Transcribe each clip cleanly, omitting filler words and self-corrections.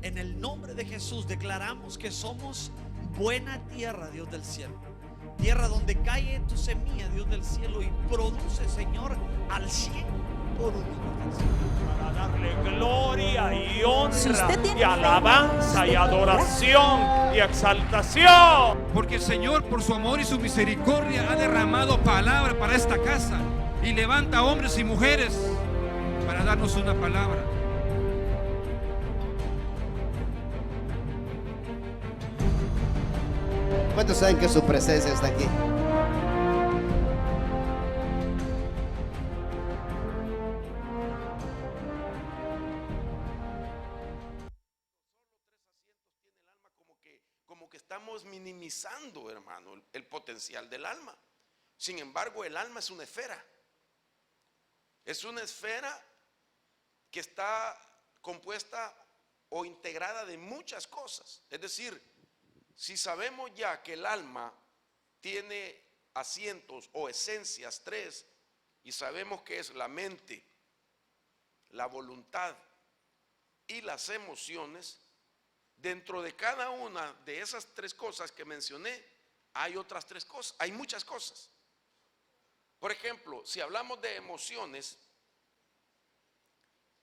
En el nombre de Jesús declaramos que somos buena tierra, Dios del cielo. Tierra donde cae tu semilla, Dios del cielo, y produce, Señor, al 100 por uno, Dios del cielo. Para darle gloria y honra Si usted tiene y alabanza fe, y adoración y exaltación. Porque el Señor, por su amor y su misericordia, ha derramado palabra para esta casa y levanta hombres y mujeres para darnos una palabra. ¿Cuántos saben que su presencia está aquí? Como que estamos minimizando, hermano, el potencial del alma. Sin embargo, el alma es una esfera. Es una esfera que está compuesta o integrada de muchas cosas. Es decir, si sabemos ya que el alma tiene asientos o esencias tres, y sabemos que es la mente, la voluntad y las emociones, dentro de cada una de esas tres cosas que mencioné, hay otras tres cosas, hay muchas cosas. Por ejemplo, si hablamos de emociones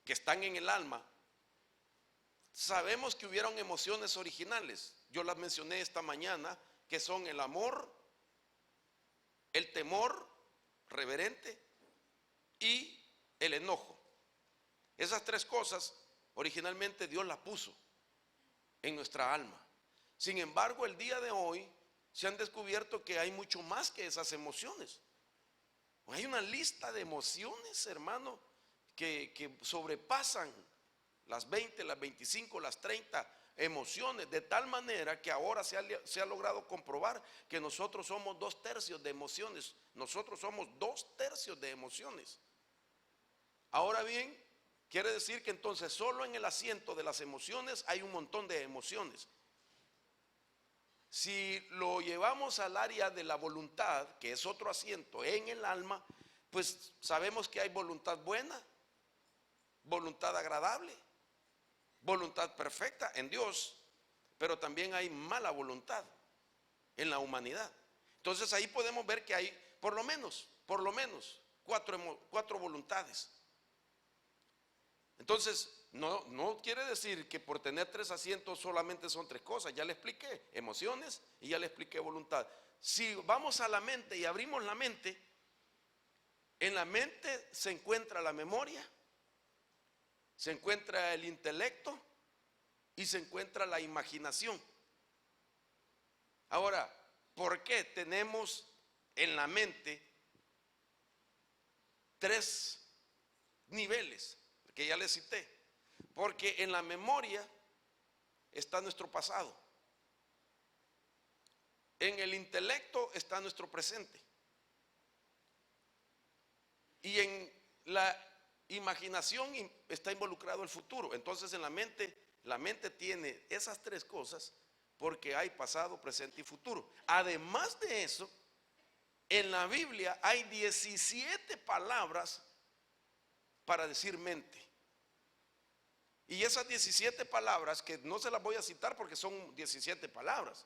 que están en el alma, sabemos que hubieron emociones originales. Yo las mencioné esta mañana, que son el amor, el temor reverente y el enojo. Esas tres cosas originalmente Dios las puso en nuestra alma. Sin embargo, el día de hoy se han descubierto que hay mucho más que esas emociones. Hay una lista de emociones, hermano, que sobrepasan las 20, las 25, las 30 emociones, de tal manera que ahora se ha logrado comprobar que nosotros somos 2/3 de emociones. Nosotros somos 2/3 de emociones. Ahora bien, quiere decir que entonces solo en el asiento de las emociones hay un montón de emociones. Si lo llevamos al área de la voluntad, que es otro asiento en el alma, pues sabemos que hay voluntad buena, voluntad agradable, voluntad perfecta en Dios, pero también hay mala voluntad en la humanidad. Entonces ahí podemos ver que hay por lo menos cuatro voluntades. Entonces no quiere decir que por tener 3 asientos solamente son 3 cosas. Ya le expliqué emociones y ya le expliqué voluntad. Si vamos a la mente y abrimos la mente, en la mente se encuentra la memoria, se encuentra el intelecto y se encuentra la imaginación. Ahora, ¿por qué tenemos en la mente 3 niveles que ya les cité? Porque en la memoria está nuestro pasado, en el intelecto está nuestro presente y en la imaginación está involucrado el futuro. Entonces en la mente tiene esas 3 cosas porque hay pasado, presente y futuro. Además de eso, en la Biblia hay 17 palabras para decir mente. Y esas 17 palabras, que no se las voy a citar porque son 17 palabras,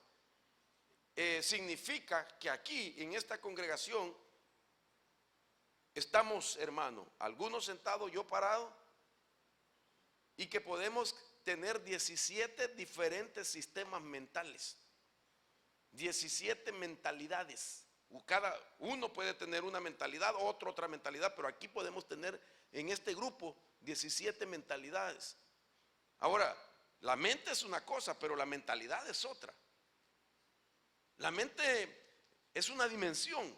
significa que aquí en esta congregación estamos, hermano, algunos sentados, yo parado, y que podemos tener 17 diferentes sistemas mentales, 17 mentalidades. Cada uno puede tener una mentalidad, otro otra mentalidad, pero aquí podemos tener en este grupo 17 mentalidades. Ahora, la mente es una cosa, pero la mentalidad es otra. La mente es una dimensión.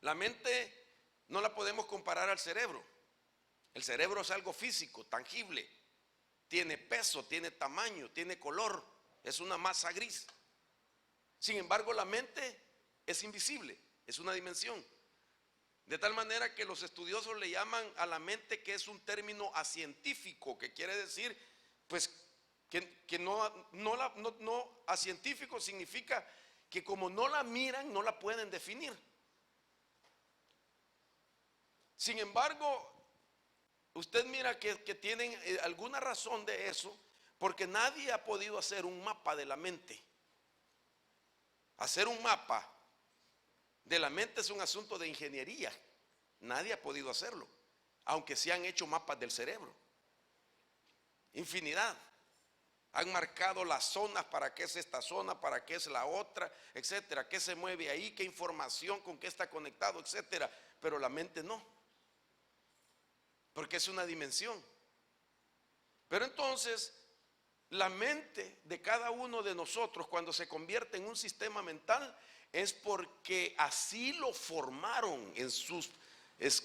La mente no la podemos comparar al cerebro. El cerebro es algo físico, tangible. Tiene peso, tiene tamaño, tiene color. Es una masa gris. Sin embargo, la mente es invisible, es una dimensión. De tal manera que los estudiosos le llaman a la mente que es un término acientífico, que quiere decir, pues, que no acientífico significa que como no la miran, no la pueden definir. Sin embargo, usted mira que tienen alguna razón de eso, Porque nadie ha podido hacer un mapa de la mente. Hacer un mapa de la mente es un asunto de ingeniería. Nadie ha podido hacerlo, aunque sí han hecho mapas del cerebro. Infinidad. Han marcado las zonas, para qué es esta zona, para qué es la otra, etcétera, qué se mueve ahí, qué información, con qué está conectado, etcétera. Pero la mente no, porque es una dimensión. Pero entonces, la mente de cada uno de nosotros, cuando se convierte en un sistema mental, es porque así lo formaron en sus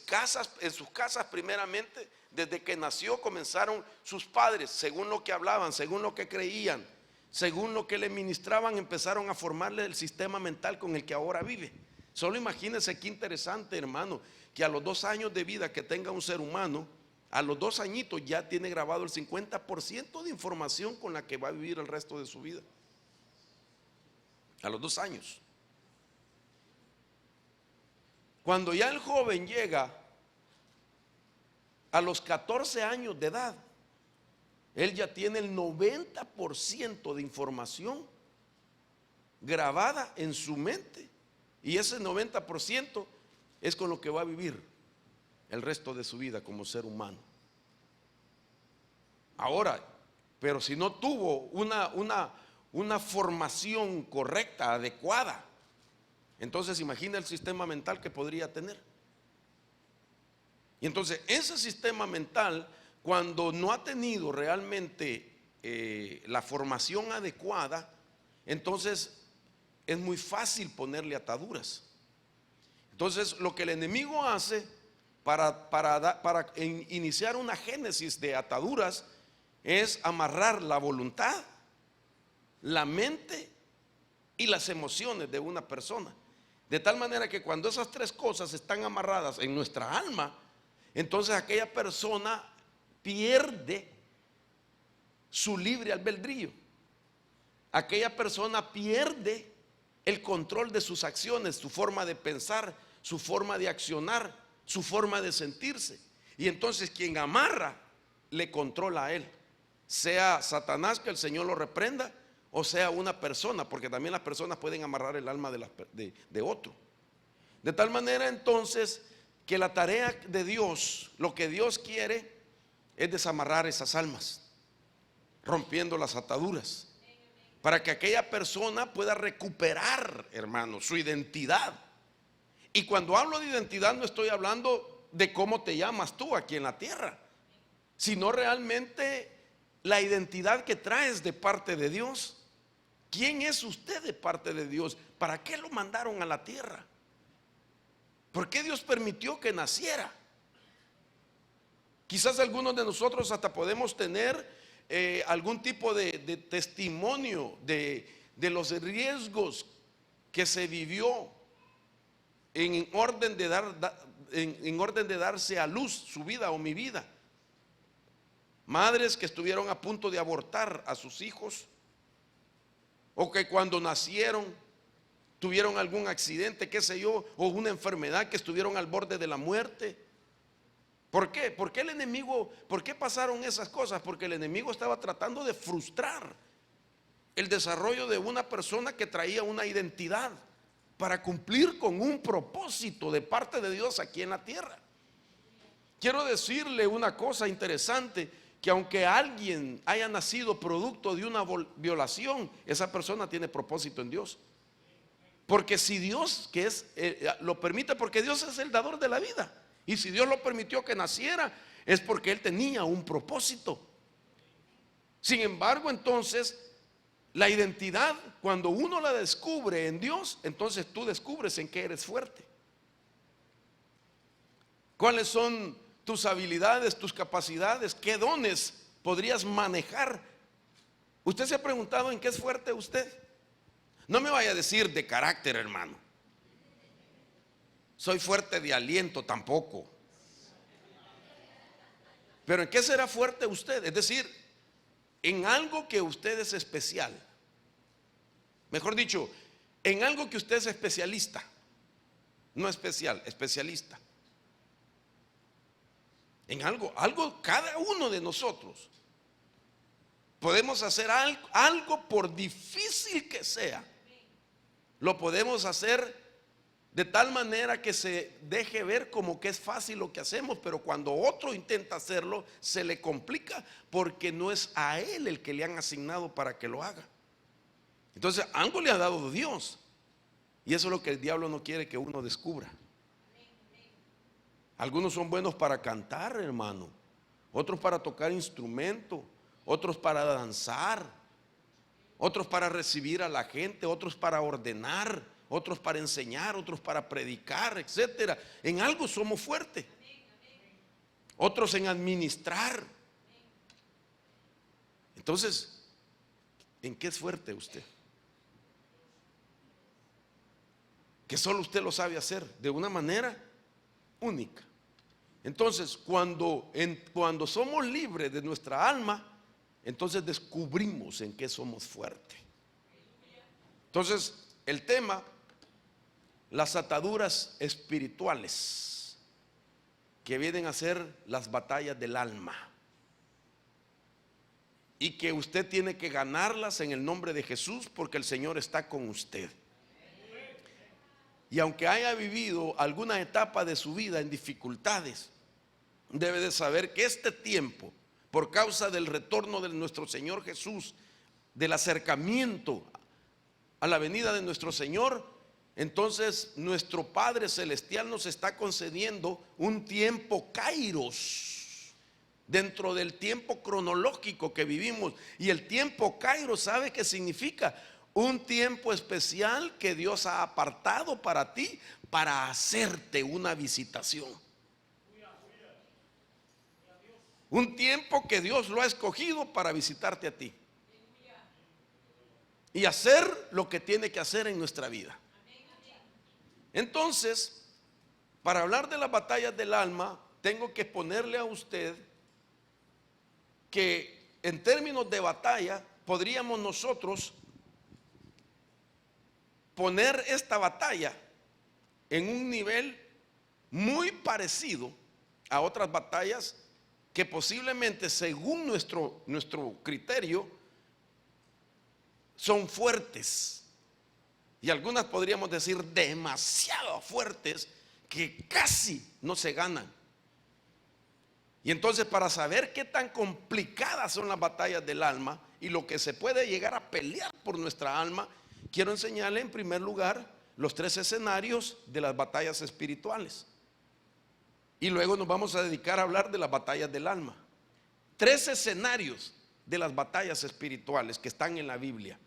casas primeramente. Desde que nació comenzaron sus padres, según lo que hablaban, según lo que creían, según lo que le ministraban, empezaron a formarle el sistema mental con el que ahora vive. Solo imagínense qué interesante, hermano, que a los 2 años de vida que tenga un ser humano, a los 2 añitos ya tiene grabado el 50% de información con la que va a vivir el resto de su vida. A los 2 años. Cuando ya el joven llega a los 14 años de edad, él ya tiene el 90% de información grabada en su mente. Y ese 90% es con lo que va a vivir el resto de su vida como ser humano. Ahora, pero si no tuvo una formación correcta, adecuada, entonces imagina el sistema mental que podría tener. Y entonces ese sistema mental, cuando no ha tenido realmente la formación adecuada, entonces es muy fácil ponerle ataduras. Entonces lo que el enemigo hace para iniciar una génesis de ataduras es amarrar la voluntad, la mente y las emociones de una persona. De tal manera que cuando esas 3 cosas están amarradas en nuestra alma, entonces aquella persona pierde su libre albedrío. Aquella persona pierde el control de sus acciones, su forma de pensar, su forma de accionar, su forma de sentirse. Y entonces quien amarra le controla a él, sea Satanás, que el Señor lo reprenda, o sea una persona, porque también las personas pueden amarrar el alma de otro. De tal manera entonces que la tarea de Dios, lo que Dios quiere, es desamarrar esas almas, rompiendo las ataduras, para que aquella persona pueda recuperar, hermano, su identidad. Y cuando hablo de identidad no estoy hablando de cómo te llamas tú aquí en la tierra, sino realmente la identidad que traes de parte de Dios. ¿Quién es usted de parte de Dios? ¿Para qué lo mandaron a la tierra? ¿Por qué Dios permitió que naciera? Quizás algunos de nosotros hasta podemos tener algún tipo de testimonio de los riesgos que se vivió en orden de darse a luz su vida o mi vida. Madres que estuvieron a punto de abortar a sus hijos, o que cuando nacieron tuvieron algún accidente, qué sé yo, o una enfermedad, que estuvieron al borde de la muerte. ¿Por qué? ¿Por qué el enemigo, por qué pasaron esas cosas? Porque el enemigo estaba tratando de frustrar el desarrollo de una persona que traía una identidad para cumplir con un propósito de parte de Dios aquí en la tierra. Quiero decirle una cosa interesante, que aunque alguien haya nacido producto de una violación, esa persona tiene propósito en Dios. Porque si Dios lo permite, porque Dios es el dador de la vida, y si Dios lo permitió que naciera, es porque Él tenía un propósito. Sin embargo, entonces, la identidad, cuando uno la descubre en Dios, entonces tú descubres en qué eres fuerte. ¿Cuáles son tus habilidades, tus capacidades? ¿Qué dones podrías manejar? ¿Usted se ha preguntado en qué es fuerte usted? No me vaya a decir de carácter, hermano. Soy fuerte de aliento, tampoco. Pero ¿en qué será fuerte usted? Es decir, en algo que usted es especial. Mejor dicho, en algo que usted es especialista. No especial, especialista. En algo cada uno de nosotros Podemos hacer algo por difícil que sea. Lo podemos hacer de tal manera que se deje ver como que es fácil lo que hacemos, pero cuando otro intenta hacerlo, se le complica porque no es a él el que le han asignado para que lo haga. Entonces, algo le ha dado Dios. Y eso es lo que el diablo no quiere que uno descubra. Algunos son buenos para cantar, hermano. Otros para tocar instrumento. Otros para danzar. Otros para recibir a la gente. Otros para ordenar. Otros para enseñar. Otros para predicar, etcétera. En algo somos fuertes. Otros en administrar. Entonces, ¿en qué es fuerte usted? Que solo usted lo sabe hacer de una manera única. Entonces, cuando somos libres de nuestra alma, entonces descubrimos en qué somos fuertes. Entonces, el tema, las ataduras espirituales, que vienen a ser las batallas del alma, y que usted tiene que ganarlas en el nombre de Jesús, porque el Señor está con usted. Y aunque haya vivido alguna etapa de su vida en dificultades, debe de saber que este tiempo, por causa del retorno de nuestro Señor Jesús, del acercamiento a la venida de nuestro Señor, entonces nuestro Padre Celestial nos está concediendo un tiempo kairos dentro del tiempo cronológico que vivimos. Y el tiempo kairos, ¿sabe qué significa? Un tiempo especial que Dios ha apartado para ti, para hacerte una visitación. Un tiempo que Dios lo ha escogido para visitarte a ti y hacer lo que tiene que hacer en nuestra vida. Entonces, para hablar de las batallas del alma, tengo que ponerle a usted que en términos de batalla podríamos nosotros poner esta batalla en un nivel muy parecido a otras batallas que posiblemente, según nuestro criterio, son fuertes, y algunas podríamos decir demasiado fuertes, que casi no se ganan. Y entonces, para saber qué tan complicadas son las batallas del alma y lo que se puede llegar a pelear por nuestra alma, quiero enseñarle en primer lugar los 3 escenarios de las batallas espirituales. Y luego nos vamos a dedicar a hablar de las batallas del alma. 3 escenarios de las batallas espirituales que están en la Biblia.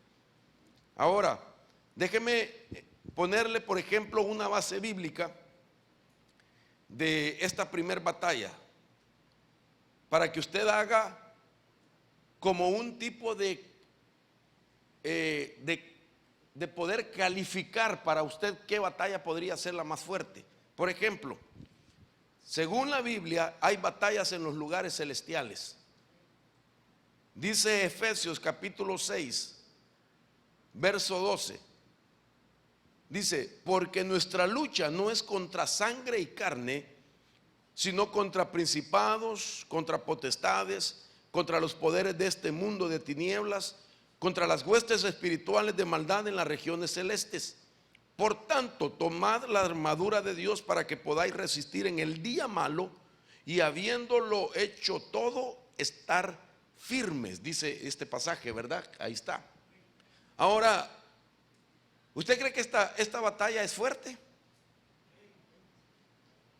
Ahora, déjeme ponerle, por ejemplo, una base bíblica de esta primer batalla, para que usted haga como un tipo de poder calificar para usted qué batalla podría ser la más fuerte. Por ejemplo, según la Biblia, hay batallas en los lugares celestiales. Dice Efesios capítulo 6, verso 12. Dice: porque nuestra lucha no es contra sangre y carne, sino contra principados, contra potestades, contra los poderes de este mundo de tinieblas, contra las huestes espirituales de maldad en las regiones celestes. Por tanto, tomad la armadura de Dios para que podáis resistir en el día malo, y habiéndolo hecho todo, estar firmes. Dice este pasaje, ¿verdad? Ahí está. Ahora, ¿usted cree que esta batalla es fuerte?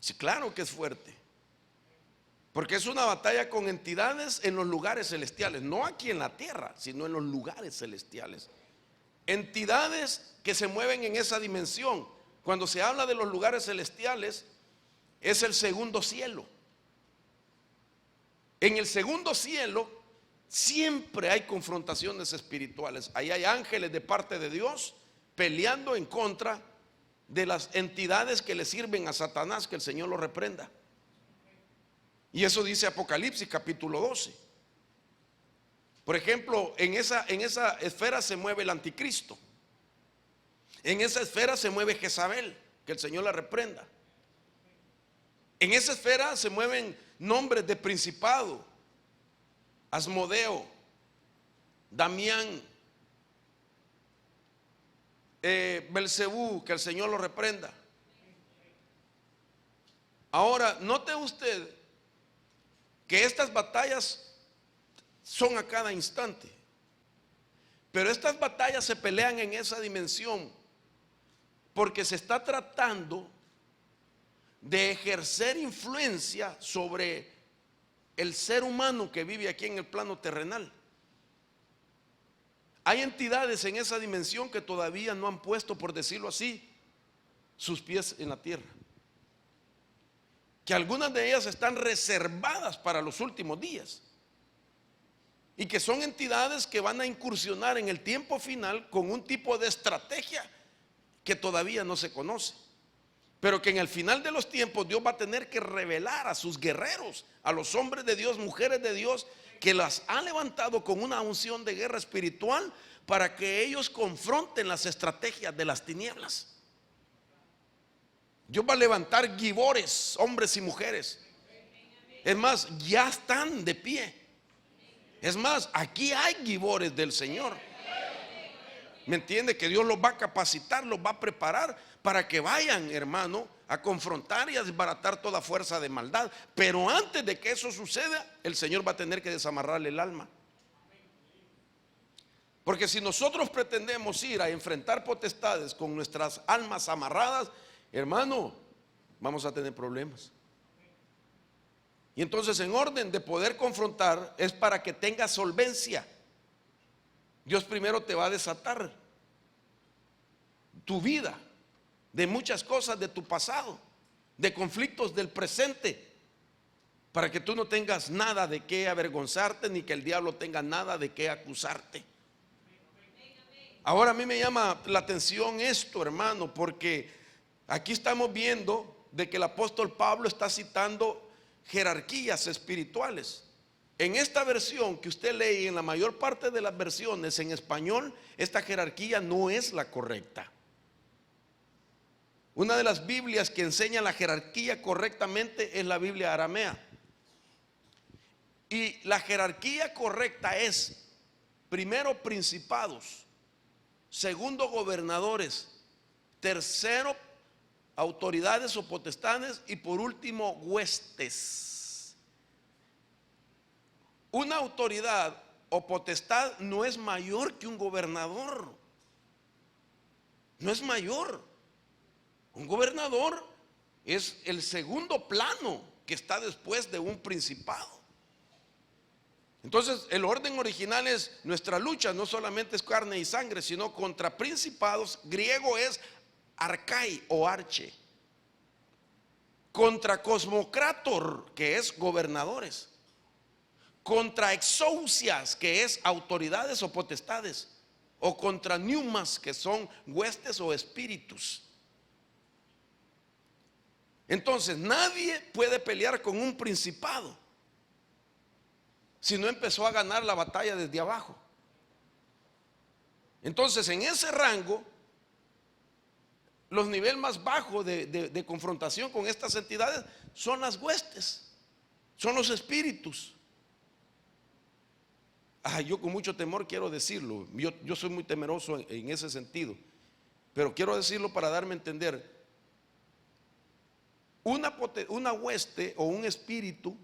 Sí, claro que es fuerte. Porque es una batalla con entidades en los lugares celestiales, no aquí en la tierra, sino en los lugares celestiales. Entidades que se mueven en esa dimensión. Cuando se habla de los lugares celestiales, es el segundo cielo. En el segundo cielo siempre hay confrontaciones espirituales. Ahí hay ángeles de parte de Dios peleando en contra de las entidades que le sirven a Satanás, que el Señor lo reprenda. Y eso dice Apocalipsis capítulo 12. Por ejemplo, en esa esfera se mueve el anticristo. En esa esfera se mueve Jezabel, que el Señor la reprenda. En esa esfera se mueven nombres de principado: Asmodeo, Damián, Belcebú, que el Señor lo reprenda. Ahora, note usted que estas batallas son a cada instante, pero estas batallas se pelean en esa dimensión porque se está tratando de ejercer influencia sobre el ser humano que vive aquí en el plano terrenal. Hay entidades en esa dimensión que todavía no han puesto, por decirlo así, sus pies en la tierra, que algunas de ellas están reservadas para los últimos días y que son entidades que van a incursionar en el tiempo final con un tipo de estrategia que todavía no se conoce, pero que en el final de los tiempos Dios va a tener que revelar a sus guerreros, a los hombres de Dios, mujeres de Dios, que las ha levantado con una unción de guerra espiritual para que ellos confronten las estrategias de las tinieblas. Dios va a levantar gibores, hombres y mujeres. Es más, ya están de pie. Es más, aquí hay gibores del Señor. ¿Me entiende? Que Dios los va a capacitar, los va a preparar para que vayan, hermano, a confrontar y a desbaratar toda fuerza de maldad. Pero antes de que eso suceda, el Señor va a tener que desamarrarle el alma. Porque si nosotros pretendemos ir a enfrentar potestades con nuestras almas amarradas, hermano, vamos a tener problemas. Y entonces, en orden de poder confrontar, es para que tengas solvencia. Dios primero te va a desatar tu vida de muchas cosas de tu pasado, de conflictos del presente, para que tú no tengas nada de qué avergonzarte, ni que el diablo tenga nada de qué acusarte. Ahora a mí me llama la atención esto, hermano, porque aquí estamos viendo de que el apóstol Pablo está citando jerarquías espirituales. En esta versión que usted lee, en la mayor parte de las versiones en español, esta jerarquía no es la correcta. Una de las Biblias que enseña la jerarquía correctamente es la Biblia aramea. Y la jerarquía correcta es: primero, principados; segundo, gobernadores; tercero, autoridades o potestades; y por último, huestes. Una autoridad o potestad no es mayor que un gobernador. No es mayor. Un gobernador es el segundo plano que está después de un principado. Entonces, el orden original es: nuestra lucha no solamente es carne y sangre, sino contra principados. Griego es arcai o arche. Contra cosmocrator, que es gobernadores. Contra exousias, que es autoridades o potestades. O contra pneumas, que son huestes o espíritus. Entonces, nadie puede pelear con un principado si no empezó a ganar la batalla desde abajo. Entonces, en ese rango, los niveles más bajos de confrontación con estas entidades son las huestes, son los espíritus. Yo con mucho temor quiero decirlo, yo soy muy temeroso en ese sentido, pero quiero decirlo para darme a entender. Una hueste o un espíritu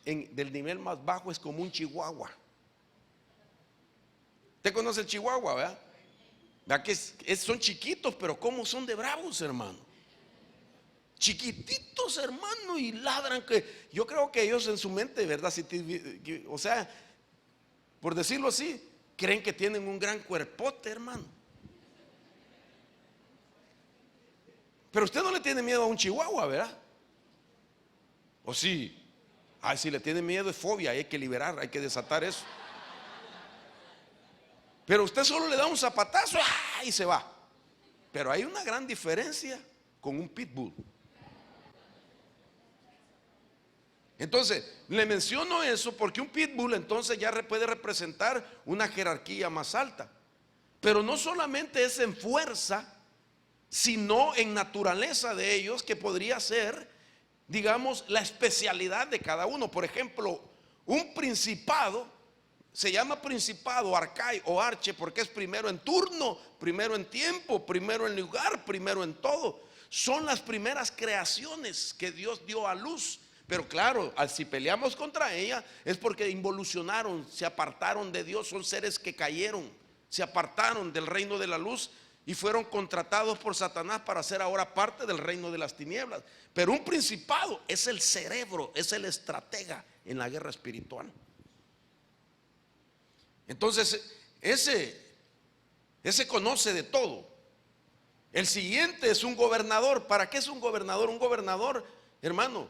del nivel más bajo es como un chihuahua. ¿Usted conoce el chihuahua, verdad? ¿Verdad que son chiquitos, pero cómo son de bravos, hermano? Chiquititos, hermano, y ladran. Que yo creo que ellos en su mente, ¿verdad? O sea, por decirlo así, creen que tienen un gran cuerpote, hermano. Pero usted no le tiene miedo a un chihuahua, ¿verdad? ¿O sí? Si le tiene miedo es fobia, hay que liberar, hay que desatar eso. Pero usted solo le da un zapatazo y se va. Pero hay una gran diferencia con un pitbull. Entonces, le menciono eso porque un pitbull entonces ya puede representar una jerarquía más alta. Pero no solamente es en fuerza, sino en naturaleza de ellos, que podría ser, digamos, la especialidad de cada uno. Por ejemplo, un principado se llama principado, arcai o arche, porque es primero en turno, primero en tiempo, primero en lugar, primero en todo. Son las primeras creaciones que Dios dio a luz. Pero claro, si peleamos contra ella es porque involucionaron, se apartaron de Dios. Son seres que cayeron, se apartaron del reino de la luz y fueron contratados por Satanás para ser ahora parte del reino de las tinieblas. Pero un principado es el cerebro, es el estratega en la guerra espiritual. Entonces, ese conoce de todo. El siguiente es un gobernador. ¿Para qué es un gobernador? Un gobernador, hermano,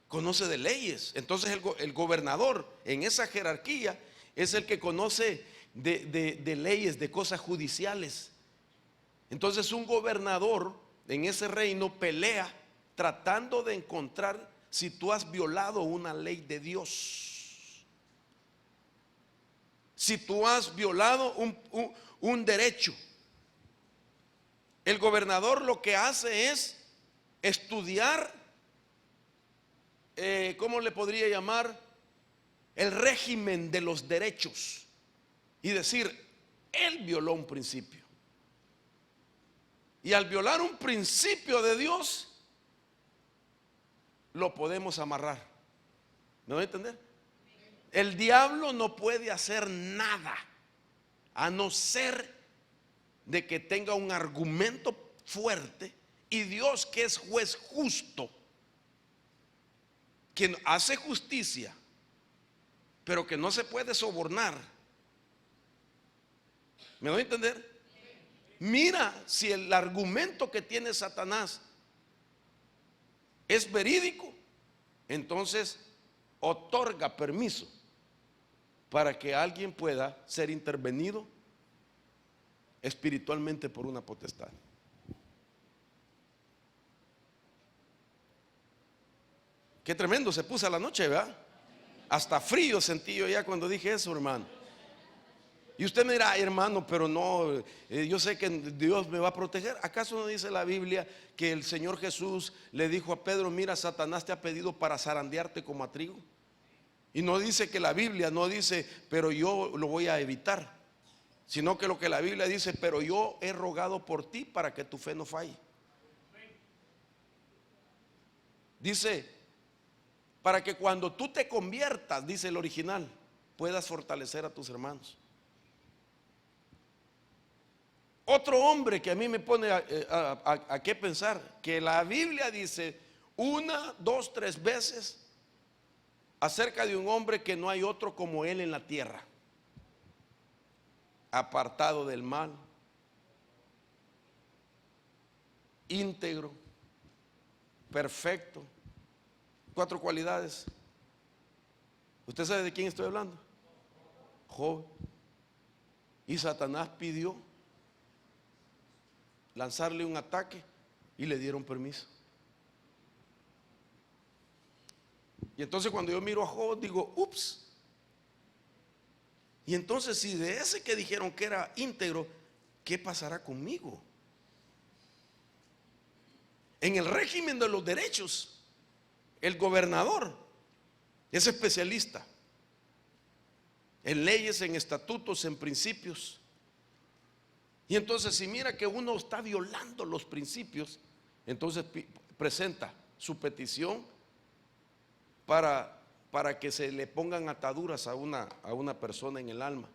conoce de leyes. Entonces el gobernador en esa jerarquía es el que conoce de leyes, de cosas judiciales. Entonces un gobernador en ese reino pelea tratando de encontrar si tú has violado una ley de Dios. Si tú has violado un derecho. El gobernador lo que hace es estudiar, ¿cómo le podría llamar? El régimen de los derechos. Y decir, él violó un principio. Y al violar un principio de Dios, lo podemos amarrar. ¿Me voy a entender? El diablo no puede hacer nada a no ser de que tenga un argumento fuerte, y Dios, que es juez justo, quien hace justicia, pero que no se puede sobornar. ¿Me doy a entender? Mira si el argumento que tiene Satanás es verídico, entonces otorga permiso para que alguien pueda ser intervenido espiritualmente por una potestad. Qué tremendo se puso la noche, ¿verdad? Hasta frío sentí yo ya cuando dije eso, hermano. Y usted me dirá, hermano, pero no, yo sé que Dios me va a proteger. ¿Acaso no dice la Biblia que el Señor Jesús le dijo a Pedro, mira, Satanás te ha pedido para zarandearte como a trigo? Y no dice que la Biblia no dice, pero yo lo voy a evitar, sino que lo que la Biblia dice, pero yo he rogado por ti para que tu fe no falle. Dice, para que cuando tú te conviertas, dice el original, puedas fortalecer a tus hermanos. Otro hombre que a mí me pone a qué pensar, que la Biblia dice 1, 2, 3 veces acerca de un hombre que no hay otro como él en la tierra, apartado del mal, íntegro, perfecto. 4 cualidades. ¿Usted sabe de quién estoy hablando? Job. Y Satanás pidió lanzarle un ataque y le dieron permiso. Y entonces cuando yo miro a Job digo, ups. Y entonces si de ese que dijeron que era íntegro, ¿qué pasará conmigo? En el régimen de los derechos, el gobernador es especialista en leyes, en estatutos, en principios. Y entonces si mira que uno está violando los principios, entonces presenta su petición para que se le pongan ataduras a una persona en el alma.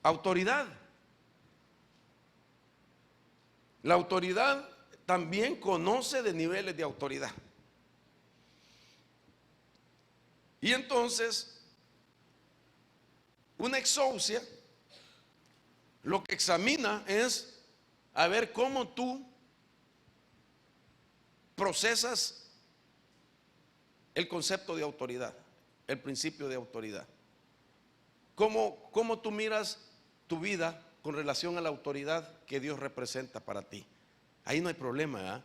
Autoridad. La autoridad también conoce de niveles de autoridad. Y entonces, una exousia lo que examina es a ver cómo tú procesas el concepto de autoridad, el principio de autoridad. ¿Cómo tú miras tu vida con relación a la autoridad que Dios representa para ti? Ahí no hay problema, ¿eh?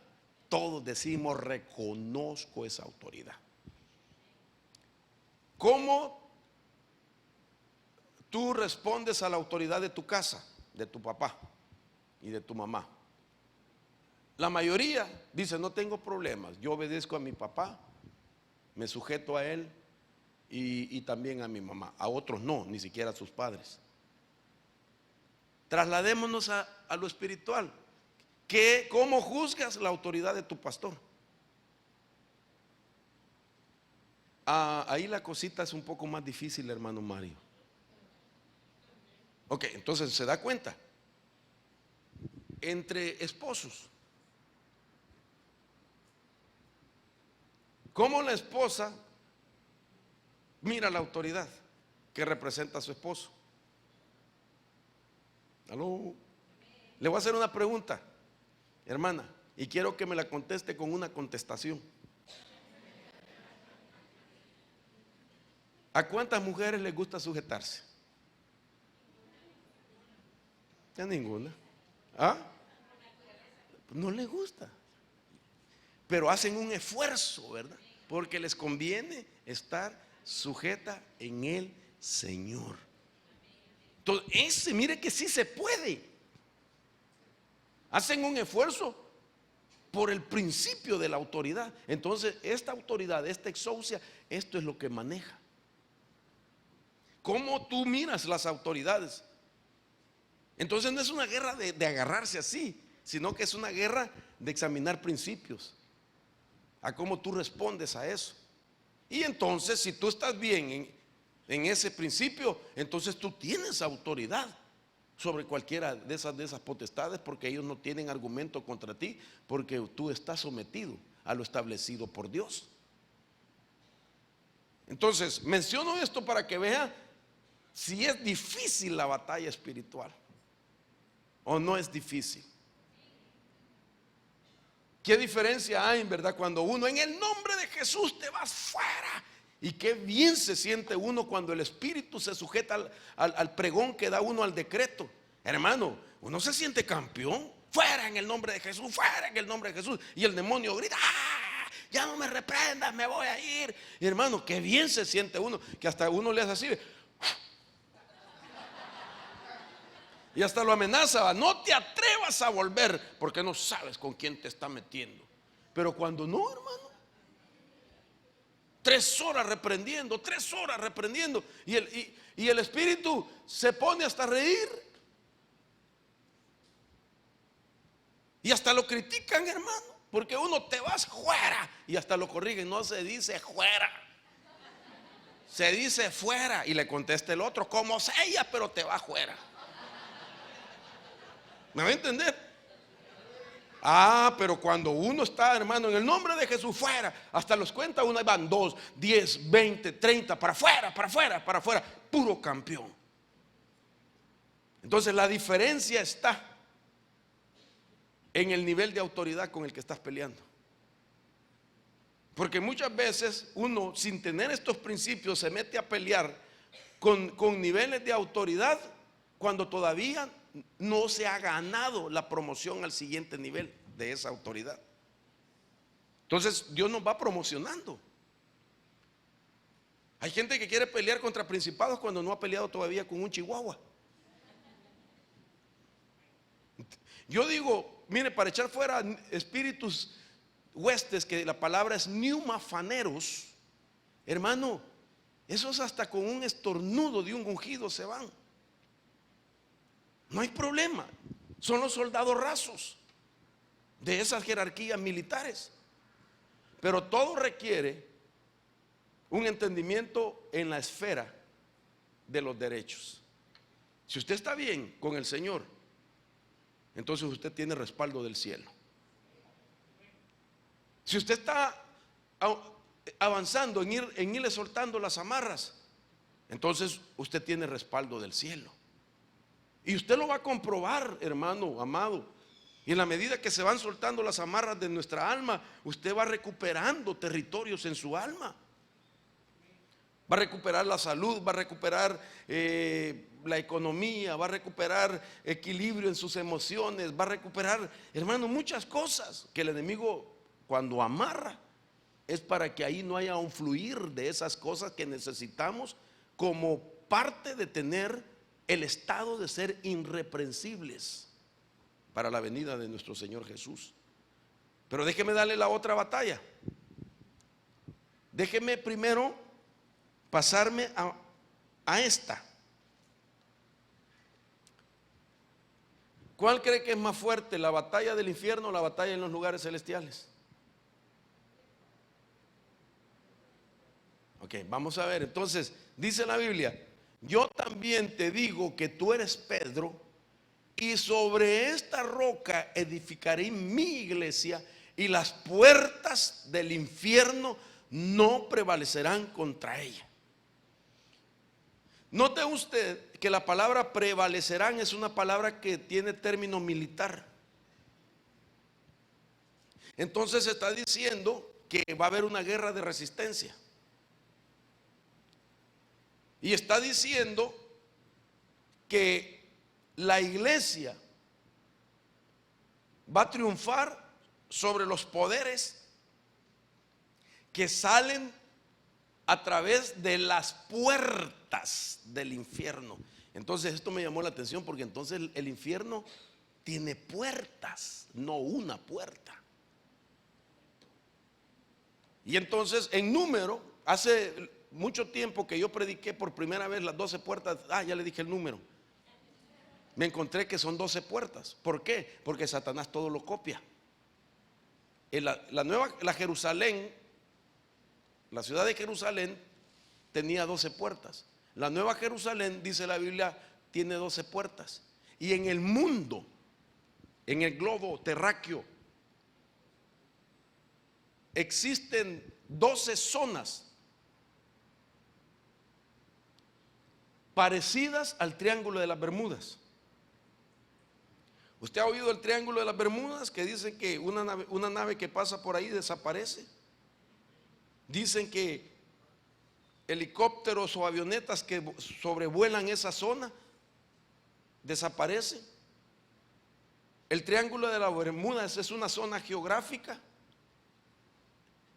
Todos decimos, reconozco esa autoridad. ¿Cómo tú respondes a la autoridad de tu casa, de tu papá y de tu mamá? La mayoría dice, no tengo problemas, yo obedezco a mi papá, me sujeto a él y también a mi mamá. A otros no, ni siquiera a sus padres. Trasladémonos a lo espiritual. ¿Cómo juzgas la autoridad de tu pastor? Ahí la cosita es un poco más difícil, hermano Mario. Ok, entonces se da cuenta. Entre esposos, ¿cómo la esposa mira la autoridad que representa a su esposo? ¿Aló? Le voy a hacer una pregunta, hermana, y quiero que me la conteste con una contestación. ¿A cuántas mujeres les gusta sujetarse? A ninguna. ¿Ah? No les gusta. Pero hacen un esfuerzo, ¿verdad? Porque les conviene estar sujeta en el Señor. Entonces, mire que sí se puede. Hacen un esfuerzo por el principio de la autoridad. Entonces, esta autoridad, esta exousia, esto es lo que maneja. ¿Cómo tú miras las autoridades? Entonces no es una guerra de agarrarse así, sino que es una guerra de examinar principios, a cómo tú respondes a eso. Y entonces, si tú estás bien en ese principio, entonces tú tienes autoridad sobre cualquiera de esas potestades, porque ellos no tienen argumento contra ti, porque tú estás sometido a lo establecido por Dios. Entonces, menciono esto para que vea si es difícil la batalla espiritual o no es difícil. ¿Qué diferencia hay, en verdad, cuando uno en el nombre de Jesús te vas fuera? Y qué bien se siente uno cuando el Espíritu se sujeta al pregón que da uno, al decreto. Hermano, uno se siente campeón. Fuera en el nombre de Jesús, fuera en el nombre de Jesús. Y el demonio grita: ¡ah! Ya no me reprendas, me voy a ir. Y hermano, qué bien se siente uno, que hasta uno le hace así. Y hasta lo amenaza: no te atrevas a volver, porque no sabes con quién te está metiendo. Pero cuando no, hermano, 3 horas reprendiendo, 3 horas reprendiendo, y el Espíritu se pone hasta a reír. Y hasta lo critican, hermano, porque uno te vas fuera, y hasta lo corrigen. No se dice fuera, se dice fuera. Y le contesta el otro: como sea, pero te vas fuera. ¿Me va a entender? Pero cuando uno está, hermano, en el nombre de Jesús, fuera, hasta los cuenta uno, van 2, 10, 20, 30, para afuera, para afuera, para afuera, puro campeón. Entonces la diferencia está en el nivel de autoridad con el que estás peleando. Porque muchas veces uno, sin tener estos principios, se mete a pelear con niveles de autoridad cuando todavía no se ha ganado la promoción al siguiente nivel de esa autoridad. Entonces Dios nos va promocionando. Hay gente que quiere pelear contra principados cuando no ha peleado todavía con un chihuahua. Yo digo, mire, para echar fuera espíritus huestes, que la palabra es pneumafaneros, hermano, esos hasta con un estornudo de un ungido se van. No hay problema. Son los soldados rasos de esas jerarquías militares. Pero todo requiere un entendimiento en la esfera de los derechos. Si usted está bien con el Señor, entonces usted tiene respaldo del cielo. Si usted está avanzando en irle soltando las amarras, entonces usted tiene respaldo del cielo. Y usted lo va a comprobar, hermano amado. Y en la medida que se van soltando las amarras de nuestra alma, usted va recuperando territorios en su alma. Va a recuperar la salud, va a recuperar la economía, va a recuperar equilibrio en sus emociones, va a recuperar, hermano, muchas cosas que el enemigo, cuando amarra, es para que ahí no haya un fluir de esas cosas que necesitamos como parte de tener el estado de ser irreprensibles para la venida de nuestro Señor Jesús. Pero déjeme darle la otra batalla. Déjeme primero pasarme a esta. ¿Cuál cree que es más fuerte, la batalla del infierno o la batalla en los lugares celestiales? Ok, vamos a ver. Entonces, dice la Biblia: yo también te digo que tú eres Pedro, y sobre esta roca edificaré mi iglesia, y las puertas del infierno no prevalecerán contra ella. Note usted que la palabra prevalecerán es una palabra que tiene término militar. Entonces está diciendo que va a haber una guerra de resistencia. Y está diciendo que la iglesia va a triunfar sobre los poderes que salen a través de las puertas del infierno. Entonces esto me llamó la atención, porque entonces el infierno tiene puertas, no una puerta. Y entonces en número, hace mucho tiempo que yo prediqué por primera vez las 12 puertas. Ya le dije el número. Me encontré que son 12 puertas. ¿Por qué? Porque Satanás todo lo copia. La Jerusalén, la ciudad de Jerusalén tenía 12 puertas. La Nueva Jerusalén, dice la Biblia, tiene 12 puertas. Y en el mundo, en el globo terráqueo, existen 12 zonas parecidas al Triángulo de las Bermudas. ¿Usted ha oído el Triángulo de las Bermudas? Que dicen que una nave que pasa por ahí desaparece. Dicen que helicópteros o avionetas que sobrevuelan esa zona desaparecen. El Triángulo de las Bermudas es una zona geográfica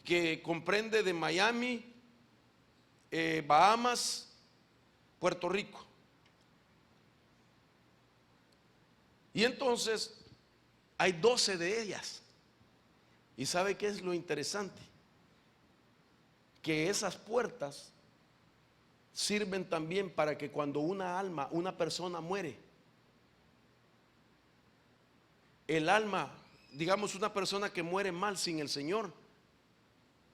que comprende de Miami, Bahamas, Puerto Rico. Y entonces hay 12 de ellas. ¿Y sabe qué es lo interesante? Que esas puertas sirven también para que cuando una persona muere, el alma, digamos una persona que muere mal sin el Señor,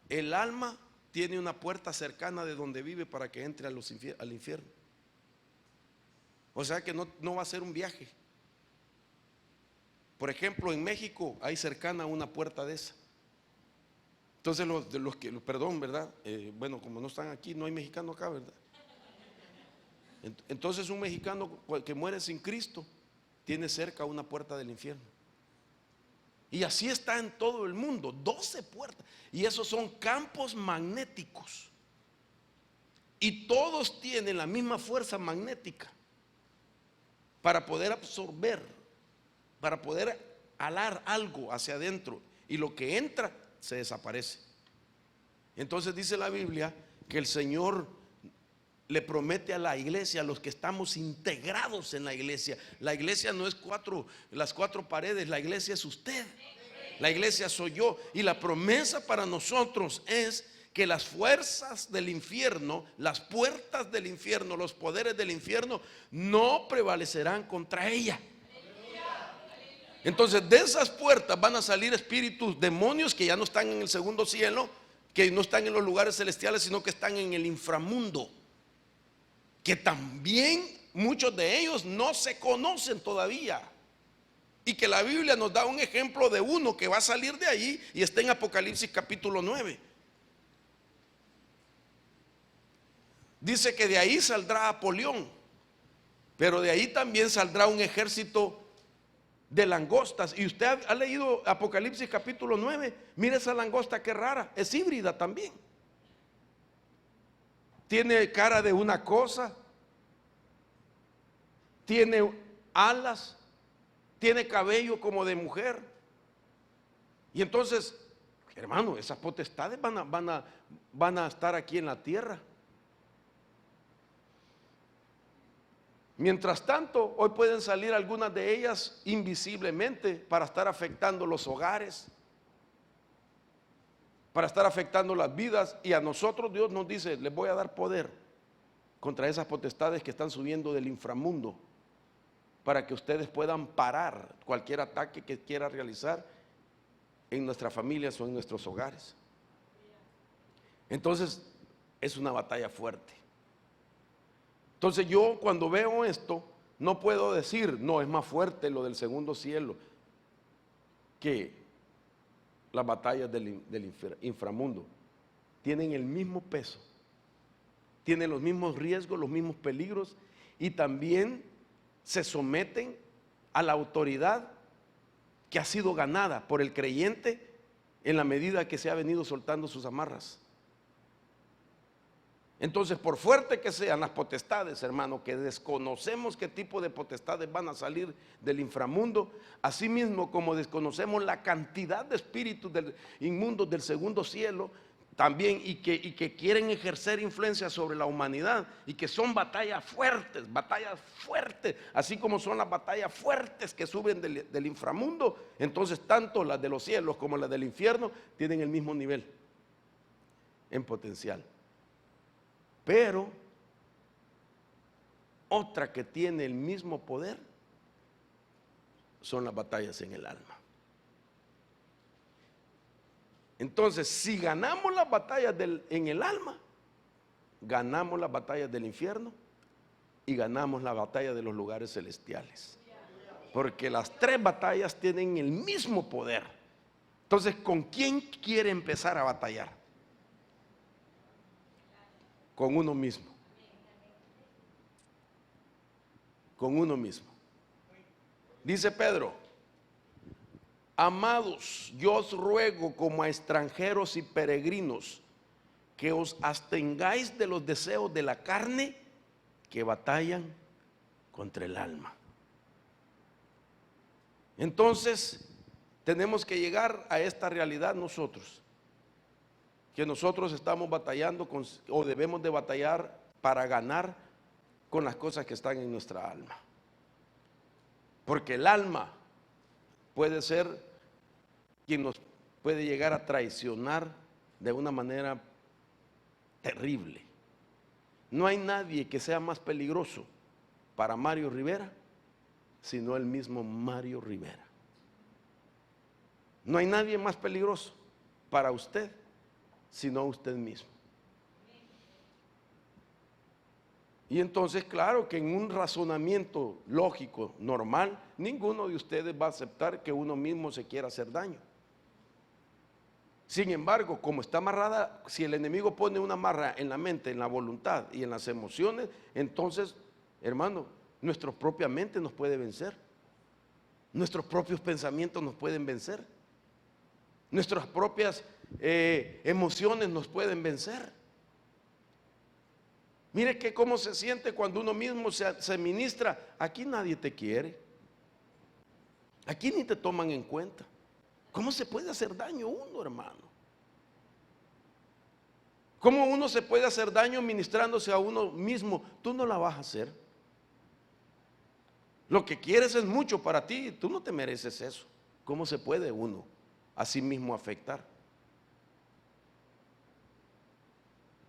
el alma tiene una puerta cercana de donde vive para que entre al infierno. O sea que no va a ser un viaje. Por ejemplo, en México hay cercana una puerta de esa. Entonces los que, perdón, ¿verdad? Bueno, como no están aquí, no hay mexicano acá, ¿verdad? Entonces un mexicano que muere sin Cristo tiene cerca una puerta del infierno. Y así está en todo el mundo, 12 puertas. Y esos son campos magnéticos. Y todos tienen la misma fuerza magnética para poder absorber, para poder alar algo hacia adentro. Y lo que entra se desaparece. Entonces dice la Biblia que el Señor le promete a la iglesia, a los que estamos integrados en la iglesia. La iglesia no es las cuatro paredes, la iglesia es usted. La iglesia soy yo. Y la promesa para nosotros es que las fuerzas del infierno, las puertas del infierno, los poderes del infierno no prevalecerán contra ella. Entonces de esas puertas van a salir espíritus, demonios que ya no están en el segundo cielo, que no están en los lugares celestiales, sino que están en el inframundo, que también muchos de ellos no se conocen todavía, y que la Biblia nos da un ejemplo de uno que va a salir de ahí y está en Apocalipsis capítulo 9. Dice que de ahí saldrá Apolión, pero de ahí también saldrá un ejército de langostas. Y usted ha leído Apocalipsis capítulo 9. Mire esa langosta, qué rara, es híbrida también. Tiene cara de una cosa, tiene alas, tiene cabello como de mujer. Y entonces, hermano, esas potestades van a estar aquí en la tierra. Mientras tanto, hoy pueden salir algunas de ellas invisiblemente para estar afectando los hogares. para estar afectando las vidas, y a nosotros Dios nos dice, les voy a dar poder contra esas potestades que están subiendo del inframundo, para que ustedes puedan parar cualquier ataque que quiera realizar en nuestras familias o en nuestros hogares. Entonces es una batalla fuerte. Entonces yo cuando veo esto no puedo decir, no, es más fuerte lo del segundo cielo que las batallas del inframundo. Tienen el mismo peso, tienen los mismos riesgos, los mismos peligros, y también se someten a la autoridad que ha sido ganada por el creyente en la medida que se ha venido soltando sus amarras. Entonces, por fuerte que sean las potestades, hermano, que desconocemos qué tipo de potestades van a salir del inframundo, así mismo como desconocemos la cantidad de espíritus inmundos del segundo cielo, también, y que quieren ejercer influencia sobre la humanidad, y que son batallas fuertes, así como son las batallas fuertes que suben del inframundo. Entonces, tanto las de los cielos como las del infierno tienen el mismo nivel en potencial. Pero otra que tiene el mismo poder son las batallas en el alma. Entonces, si ganamos las batallas en el alma, ganamos las batallas del infierno y ganamos la batalla de los lugares celestiales. Porque las tres batallas tienen el mismo poder. Entonces, ¿con quién quiere empezar a batallar? Con uno mismo. Con uno mismo. Dice Pedro: amados, yo os ruego como a extranjeros y peregrinos que os abstengáis de los deseos de la carne que batallan contra el alma. Entonces, tenemos que llegar a esta realidad nosotros, que nosotros estamos batallando o debemos de batallar para ganar con las cosas que están en nuestra alma. Porque el alma puede ser quien nos puede llegar a traicionar de una manera terrible. No hay nadie que sea más peligroso para Mario Rivera sino el mismo Mario Rivera. No hay nadie más peligroso para usted sino usted mismo. Y entonces, claro que en un razonamiento lógico, normal, ninguno de ustedes va a aceptar que uno mismo se quiera hacer daño. Sin embargo, como está amarrada, si el enemigo pone una amarra en la mente, en la voluntad y en las emociones, entonces, hermano, nuestra propia mente nos puede vencer. Nuestros propios pensamientos nos pueden vencer. Nuestras propias emociones nos pueden vencer. Mire que cómo se siente cuando uno mismo se ministra. Aquí nadie te quiere. Aquí ni te toman en cuenta. ¿Cómo se puede hacer daño uno, hermano? ¿Cómo uno se puede hacer daño ministrándose a uno mismo? Tú no la vas a hacer. Lo que quieres es mucho para ti. Tú no te mereces eso. ¿Cómo se puede uno a sí mismo afectar?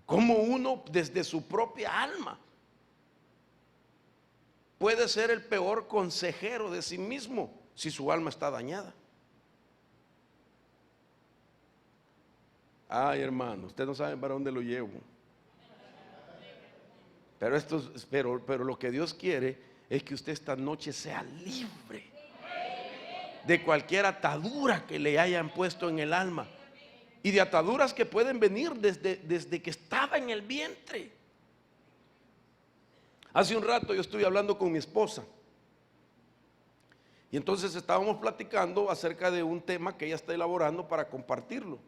¿Cómo uno desde su propia alma puede ser el peor consejero de sí mismo si su alma está dañada? Ay, hermano, usted no sabe para dónde lo llevo. Pero lo que Dios quiere es que usted esta noche sea libre de cualquier atadura que le hayan puesto en el alma. Y de ataduras que pueden venir desde que estaba en el vientre. Hace un rato yo estuve hablando con mi esposa. Y entonces estábamos platicando acerca de un tema que ella está elaborando para compartirlo.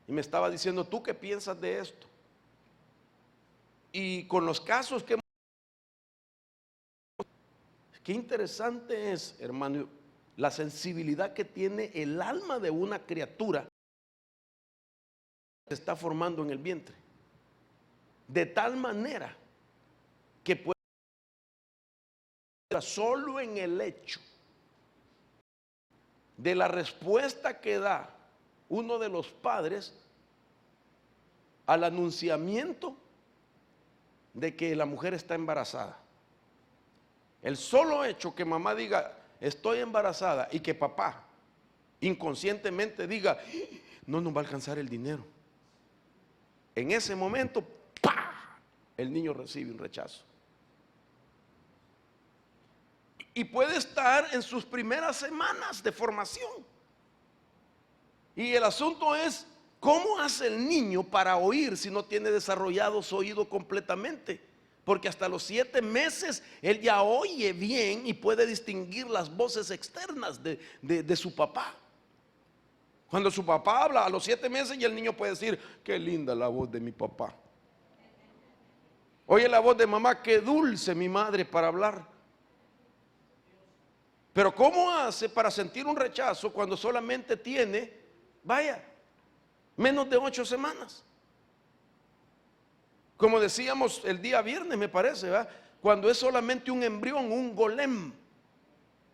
Y me estaba diciendo, ¿tú qué piensas de esto? Y con los casos que... Qué interesante es, hermano, la sensibilidad que tiene el alma de una criatura se está formando en el vientre, de tal manera que puede solo en el hecho de la respuesta que da uno de los padres, al anunciamiento de que la mujer está embarazada. El solo hecho que mamá diga estoy embarazada y que papá inconscientemente diga no nos va a alcanzar el dinero, en ese momento ¡pah!, el niño recibe un rechazo. Y puede estar en sus primeras semanas de formación. Y el asunto es, ¿cómo hace el niño para oír si no tiene desarrollado su oído completamente? Porque hasta los 7 meses él ya oye bien y puede distinguir las voces externas de su papá. Cuando su papá habla a los 7 meses, y el niño puede decir, qué linda la voz de mi papá. Oye la voz de mamá, qué dulce mi madre para hablar. Pero ¿cómo hace para sentir un rechazo cuando solamente tiene, menos de 8 semanas? Como decíamos el día viernes, me parece, ¿verdad? Cuando es solamente un embrión, un golem,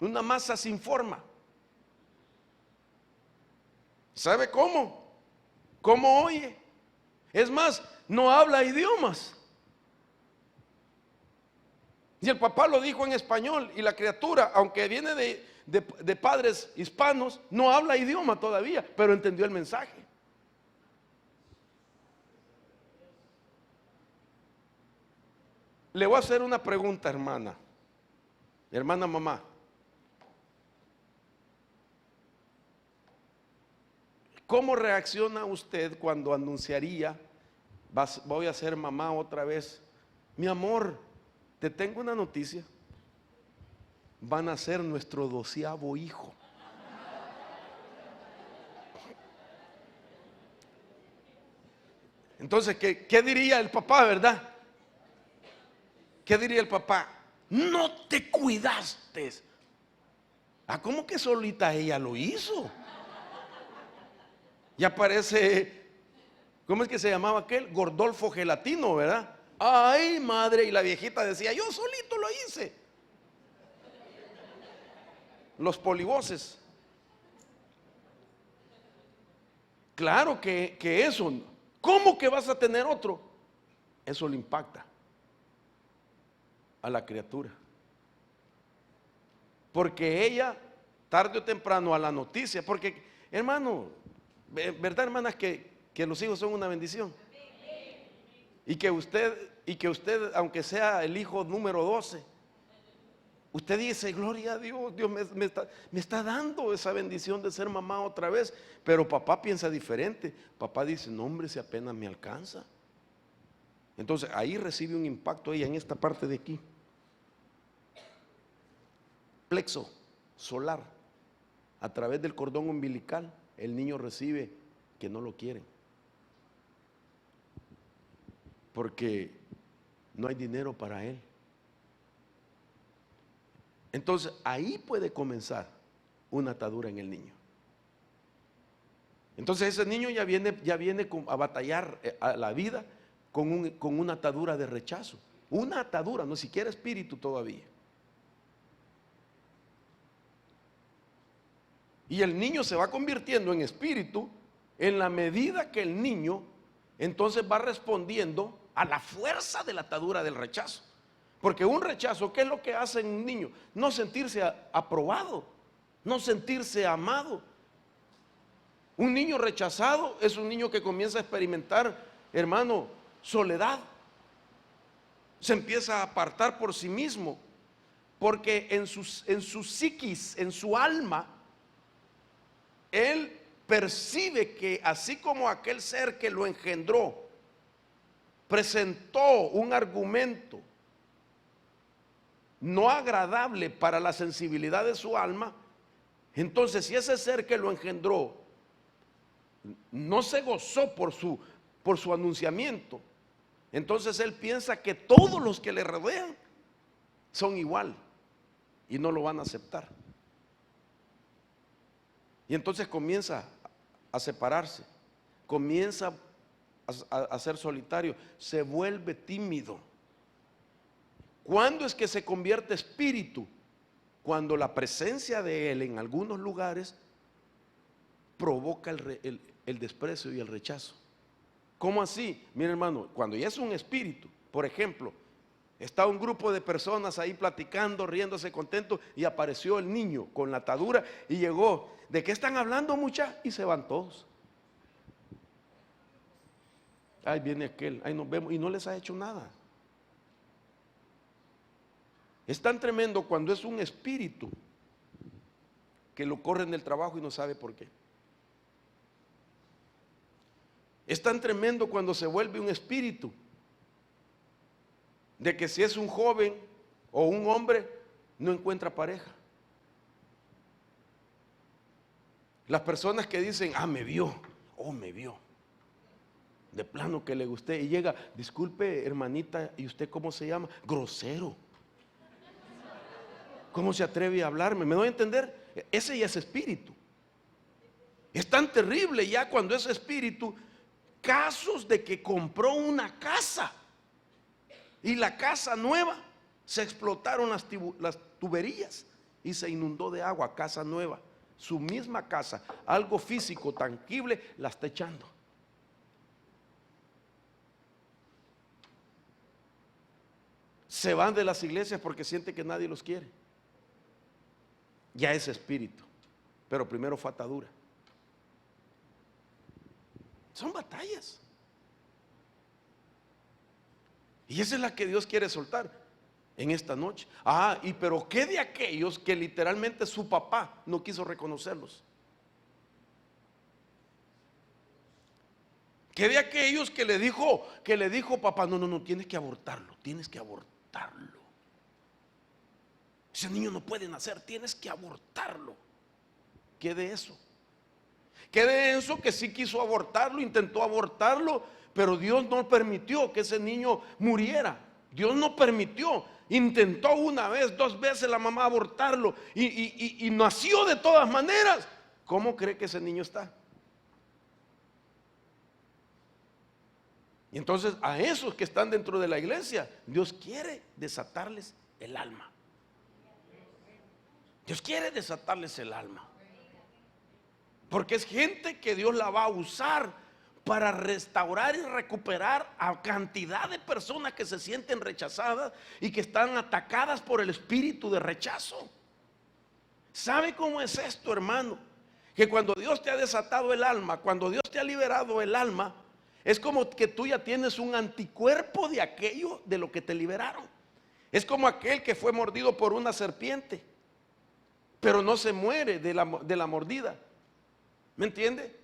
una masa sin forma. ¿Sabe cómo? ¿Cómo oye? Es más, no habla idiomas. Y el papá lo dijo en español, y la criatura, aunque viene de padres hispanos, no habla idioma todavía, pero entendió el mensaje. Le voy a hacer una pregunta, hermana mamá. ¿Cómo reacciona usted cuando anunciaría, voy a ser mamá otra vez? Mi amor, te tengo una noticia. Van a ser nuestro 12º hijo. Entonces, ¿qué diría el papá, verdad? ¿Qué diría el papá? No te cuidaste. ¿Cómo que solita ella lo hizo? Ya parece, ¿cómo es que se llamaba aquel? Gordolfo Gelatino, ¿verdad? Ay, madre, y la viejita decía, yo solito lo hice. Los polivoces. Claro que eso, ¿cómo que vas a tener otro? Eso le impacta a la criatura. Porque ella, tarde o temprano, a la noticia, porque, hermano, ¿verdad, hermanas, que los hijos son una bendición? Y que usted, aunque sea el hijo número 12, usted dice, gloria a Dios, Dios me está dando esa bendición de ser mamá otra vez. Pero papá piensa diferente. Papá dice, no hombre, si apenas me alcanza. Entonces ahí recibe un impacto ella en esta parte de aquí. Plexo solar. A través del cordón umbilical, el niño recibe que no lo quieren. Porque no hay dinero para él. Entonces ahí puede comenzar una atadura en el niño. Entonces ese niño ya viene a batallar a la vida con una atadura de rechazo. Una atadura, no siquiera espíritu todavía. Y el niño se va convirtiendo en espíritu en la medida que el niño entonces va respondiendo a la fuerza de la atadura del rechazo. Porque un rechazo, ¿qué es lo que hace en un niño? No sentirse aprobado, no sentirse amado. Un niño rechazado es un niño que comienza a experimentar, hermano, soledad. Se empieza a apartar por sí mismo, porque en su psiquis, en su alma, él percibe que así como aquel ser que lo engendró presentó un argumento no agradable para la sensibilidad de su alma, entonces si ese ser que lo engendró no se gozó por su anunciamiento, entonces él piensa que todos los que le rodean son igual y no lo van a aceptar. Y entonces comienza a separarse, comienza a ser solitario, se vuelve tímido. ¿Cuándo es que se convierte espíritu? Cuando la presencia de él en algunos lugares provoca el desprecio y el rechazo. ¿Cómo así? Mira, hermano, cuando ya es un espíritu, por ejemplo, está un grupo de personas ahí platicando, riéndose, contentos, y apareció el niño con la atadura y llegó. ¿De qué están hablando, muchachos? Y se van todos. Ahí viene aquel, ahí nos vemos, y no les ha hecho nada. Es tan tremendo cuando es un espíritu que lo corren del trabajo y no sabe por qué. Es tan tremendo cuando se vuelve un espíritu de que si es un joven o un hombre no encuentra pareja. Las personas que dicen, me vio, me vio, de plano que le gusté, y llega, disculpe hermanita, ¿y usted cómo se llama? Grosero. ¿Cómo se atreve a hablarme? ¿Me doy a entender? Ese ya es espíritu. Es tan terrible ya cuando es espíritu. Casos de que compró una casa y la casa nueva se explotaron las tuberías y se inundó de agua. Casa nueva, su misma casa, algo físico, tangible, la está echando. Se van de las iglesias porque sienten que nadie los quiere. Ya es espíritu, pero primero fue atadura. Son batallas. Y esa es la que Dios quiere soltar en esta noche. Pero ¿qué de aquellos que literalmente su papá no quiso reconocerlos? ¿Qué de aquellos que le dijo papá, no, tienes que abortarlo, tienes que abortarlo? Ese niño no puede nacer, tienes que abortarlo. ¿Qué de eso? ¿Qué de eso que sí quiso abortarlo, intentó abortarlo, pero Dios no permitió que ese niño muriera? Dios no permitió. Intentó una vez, 2 veces la mamá abortarlo y nació de todas maneras. ¿Cómo cree que ese niño está? Y entonces a esos que están dentro de la iglesia, Dios quiere desatarles el alma. Dios quiere desatarles el alma. Porque es gente que Dios la va a usar para restaurar y recuperar a cantidad de personas que se sienten rechazadas y que están atacadas por el espíritu de rechazo. ¿Sabe cómo es esto, hermano? Que cuando Dios te ha desatado el alma, cuando Dios te ha liberado el alma, es como que tú ya tienes un anticuerpo de aquello de lo que te liberaron. Es como aquel que fue mordido por una serpiente, pero no se muere de la mordida. ¿Me entiende?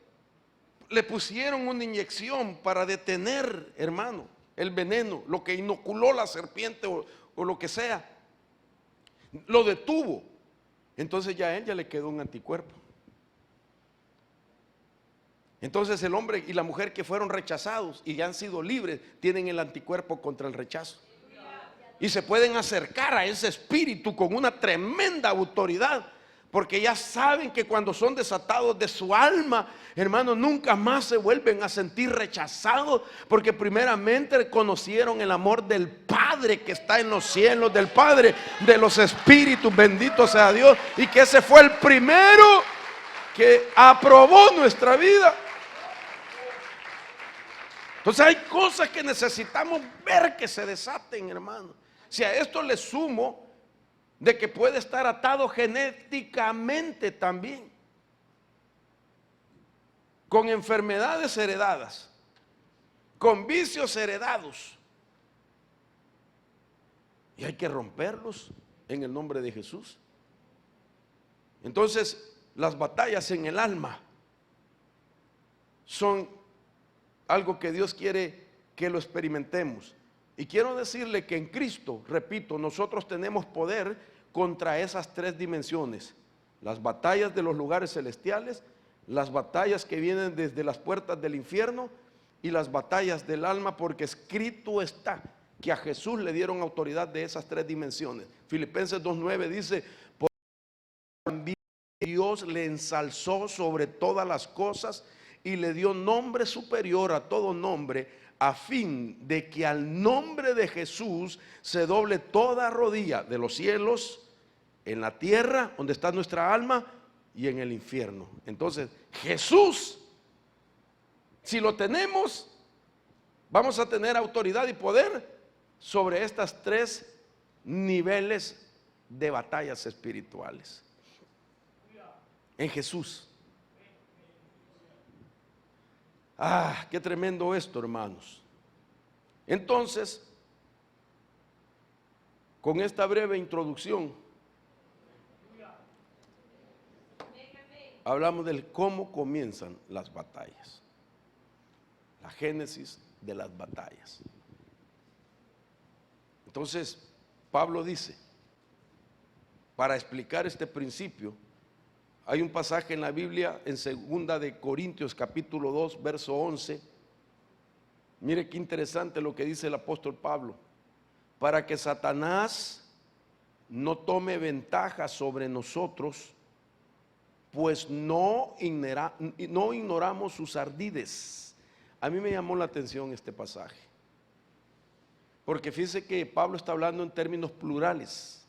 Le pusieron una inyección para detener, hermano, el veneno, lo que inoculó la serpiente o lo que sea. Lo detuvo. Entonces ya a él ya le quedó un anticuerpo. Entonces el hombre y la mujer que fueron rechazados y ya han sido libres, tienen el anticuerpo contra el rechazo. Y se pueden acercar a ese espíritu con una tremenda autoridad, porque ya saben que cuando son desatados de su alma, hermano, nunca más se vuelven a sentir rechazados, porque primeramente conocieron el amor del Padre que está en los cielos, del Padre de los espíritus, bendito sea Dios, y que ese fue el primero que aprobó nuestra vida. Entonces hay cosas que necesitamos ver que se desaten, hermano. Si a esto le sumo de que puede estar atado genéticamente también, con enfermedades heredadas, con vicios heredados, y hay que romperlos en el nombre de Jesús. Entonces las batallas en el alma son algo que Dios quiere que lo experimentemos. Y quiero decirle que en Cristo, repito, nosotros tenemos poder contra esas 3 dimensiones: las batallas de los lugares celestiales, las batallas que vienen desde las puertas del infierno y las batallas del alma, porque escrito está que a Jesús le dieron autoridad de esas 3 dimensiones. Filipenses 2:9 dice: por también Dios le ensalzó sobre todas las cosas y le dio nombre superior a todo nombre, a fin de que al nombre de Jesús se doble toda rodilla de los cielos, en la tierra, donde está nuestra alma, y en el infierno. Entonces, Jesús, si lo tenemos, Vamos a tener autoridad y poder sobre estas tres niveles de batallas espirituales. En Jesús. Ah, qué tremendo esto, hermanos. Entonces, con esta breve introducción, hablamos del cómo comienzan las batallas. La génesis de las batallas. Entonces, Pablo dice, para explicar este principio, hay un pasaje en la Biblia en 2 de Corintios capítulo 2, verso 11. Mire qué interesante lo que dice el apóstol Pablo. Para que Satanás no tome ventaja sobre nosotros, pues no ignoramos sus ardides. A mí me llamó la atención este pasaje, porque fíjese que Pablo está hablando en términos plurales.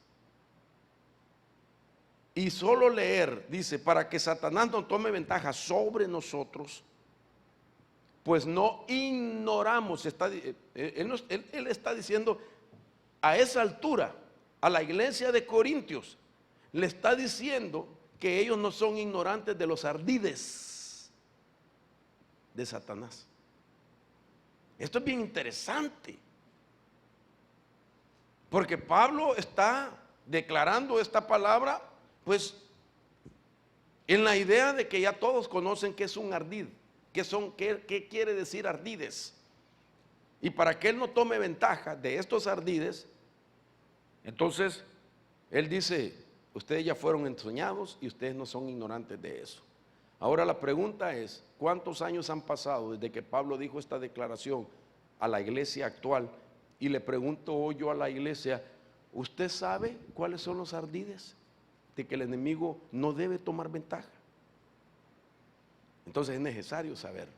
Y solo leer, dice, para que Satanás no tome ventaja sobre nosotros, pues no ignoramos. Él está diciendo a esa altura, a la iglesia de Corintios, le está diciendo que ellos no son ignorantes de los ardides de Satanás. Esto es bien interesante, porque Pablo está declarando esta palabra, pues, en la idea de que ya todos conocen qué es un ardid, qué quiere decir ardides. Y para que él no tome ventaja de estos ardides, entonces él dice, ustedes ya fueron enseñados y ustedes no son ignorantes de eso. Ahora la pregunta es, ¿cuántos años han pasado desde que Pablo dijo esta declaración a la iglesia actual? Y le pregunto yo a la iglesia, ¿usted sabe cuáles son los ardides de que el enemigo no debe tomar ventaja? Entonces es necesario saber.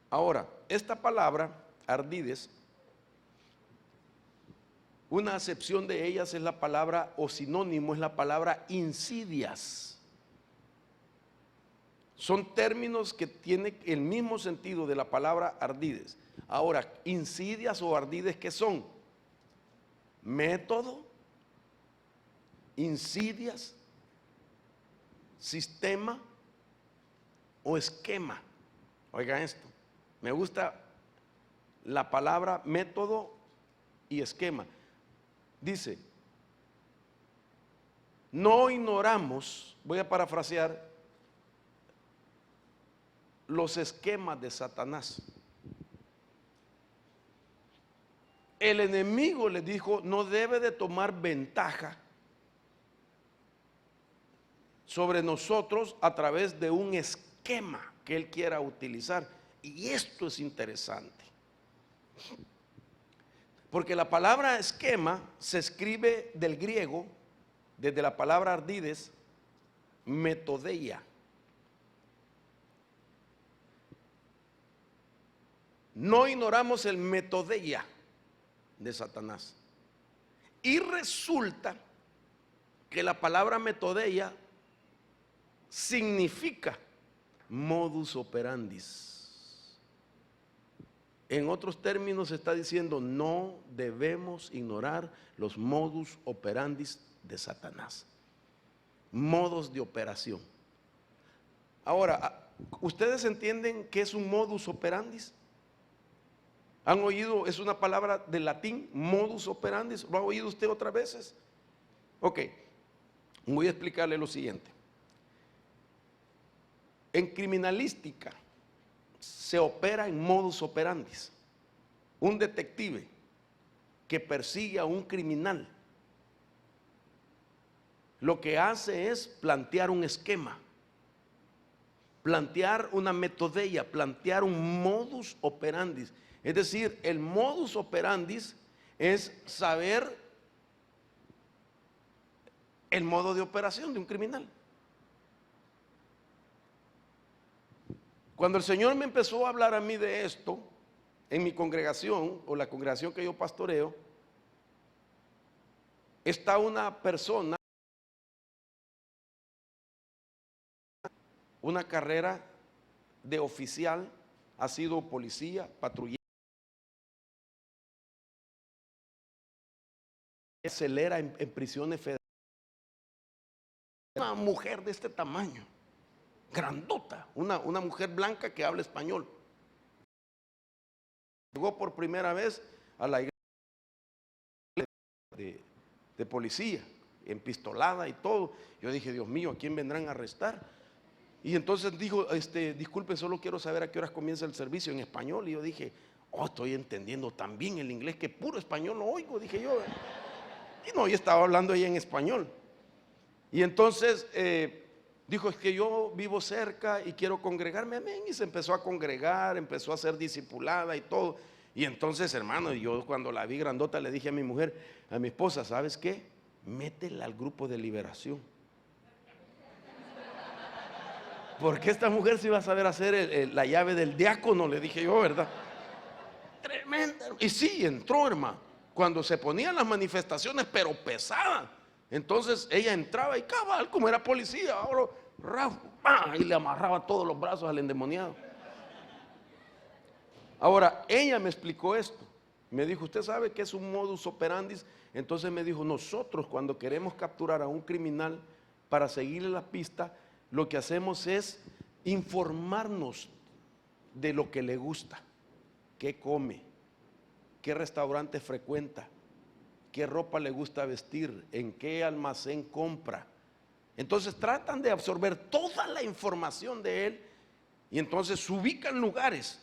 Ahora, esta palabra, ardides, una acepción de ellas es la palabra, o sinónimo es la palabra insidias. Son términos que tienen el mismo sentido de la palabra ardides. Ahora, insidias o ardides, ¿qué son? Método, insidias, sistema o esquema. Oigan esto, me gusta la palabra método y esquema. Dice, no ignoramos, voy a parafrasear, los esquemas de Satanás. El enemigo le dijo, no debe de tomar ventaja sobre nosotros a través de un esquema que él quiera utilizar. Y esto es interesante, porque la palabra esquema se escribe del griego, desde la palabra ardides, metodeia. No ignoramos el metodeia de Satanás. Y resulta que la palabra metodeia significa modus operandis. En otros términos está diciendo, no debemos ignorar los modus operandis de Satanás. Modos de operación. Ahora, ¿ustedes entienden qué es un modus operandis? ¿Han oído? Es una palabra del latín, modus operandi. ¿Lo ha oído usted otras veces? Ok, voy a explicarle lo siguiente. En criminalística se opera en modus operandi. Un detective que persigue a un criminal lo que hace es plantear un esquema, plantear una metodeia, plantear un modus operandi. Es decir, el modus operandi es saber el modo de operación de un criminal. Cuando el Señor me empezó a hablar a mí de esto, en mi congregación, o la congregación que yo pastoreo, está una persona, una carrera de oficial ha sido policía, patrullera, acelera en prisiones federales. Una mujer de este tamaño, grandota, una mujer blanca que habla español. Llegó por primera vez a la iglesia de policía, empistolada y todo. Yo dije, Dios mío, ¿a quién vendrán a arrestar? Y entonces dijo, disculpe, solo quiero saber a qué horas comienza el servicio en español. Y yo dije, estoy entendiendo tan bien el inglés que puro español lo oigo, dije yo. Y no, yo estaba hablando ella en español. Y entonces dijo, es que yo vivo cerca y quiero congregarme, amén. Y se empezó a congregar, empezó a ser discipulada y todo. Y entonces, hermano, yo cuando la vi grandota le dije a mi mujer, a mi esposa, ¿sabes qué? Métela al grupo de liberación. Porque esta mujer se iba a saber hacer la llave del diácono, le dije yo, ¿verdad? Tremenda. Y sí, entró, hermano. Cuando se ponían las manifestaciones, pero pesadas. Entonces ella entraba y cabal, como era policía, ahora, y le amarraba todos los brazos al endemoniado. Ahora, ella me explicó esto. Me dijo, ¿usted sabe qué es un modus operandi? Entonces me dijo, nosotros cuando queremos capturar a un criminal para seguirle la pista, lo que hacemos es informarnos de lo que le gusta, qué come, qué restaurante frecuenta, qué ropa le gusta vestir, en qué almacén compra. Entonces tratan de absorber toda la información de él y entonces ubican lugares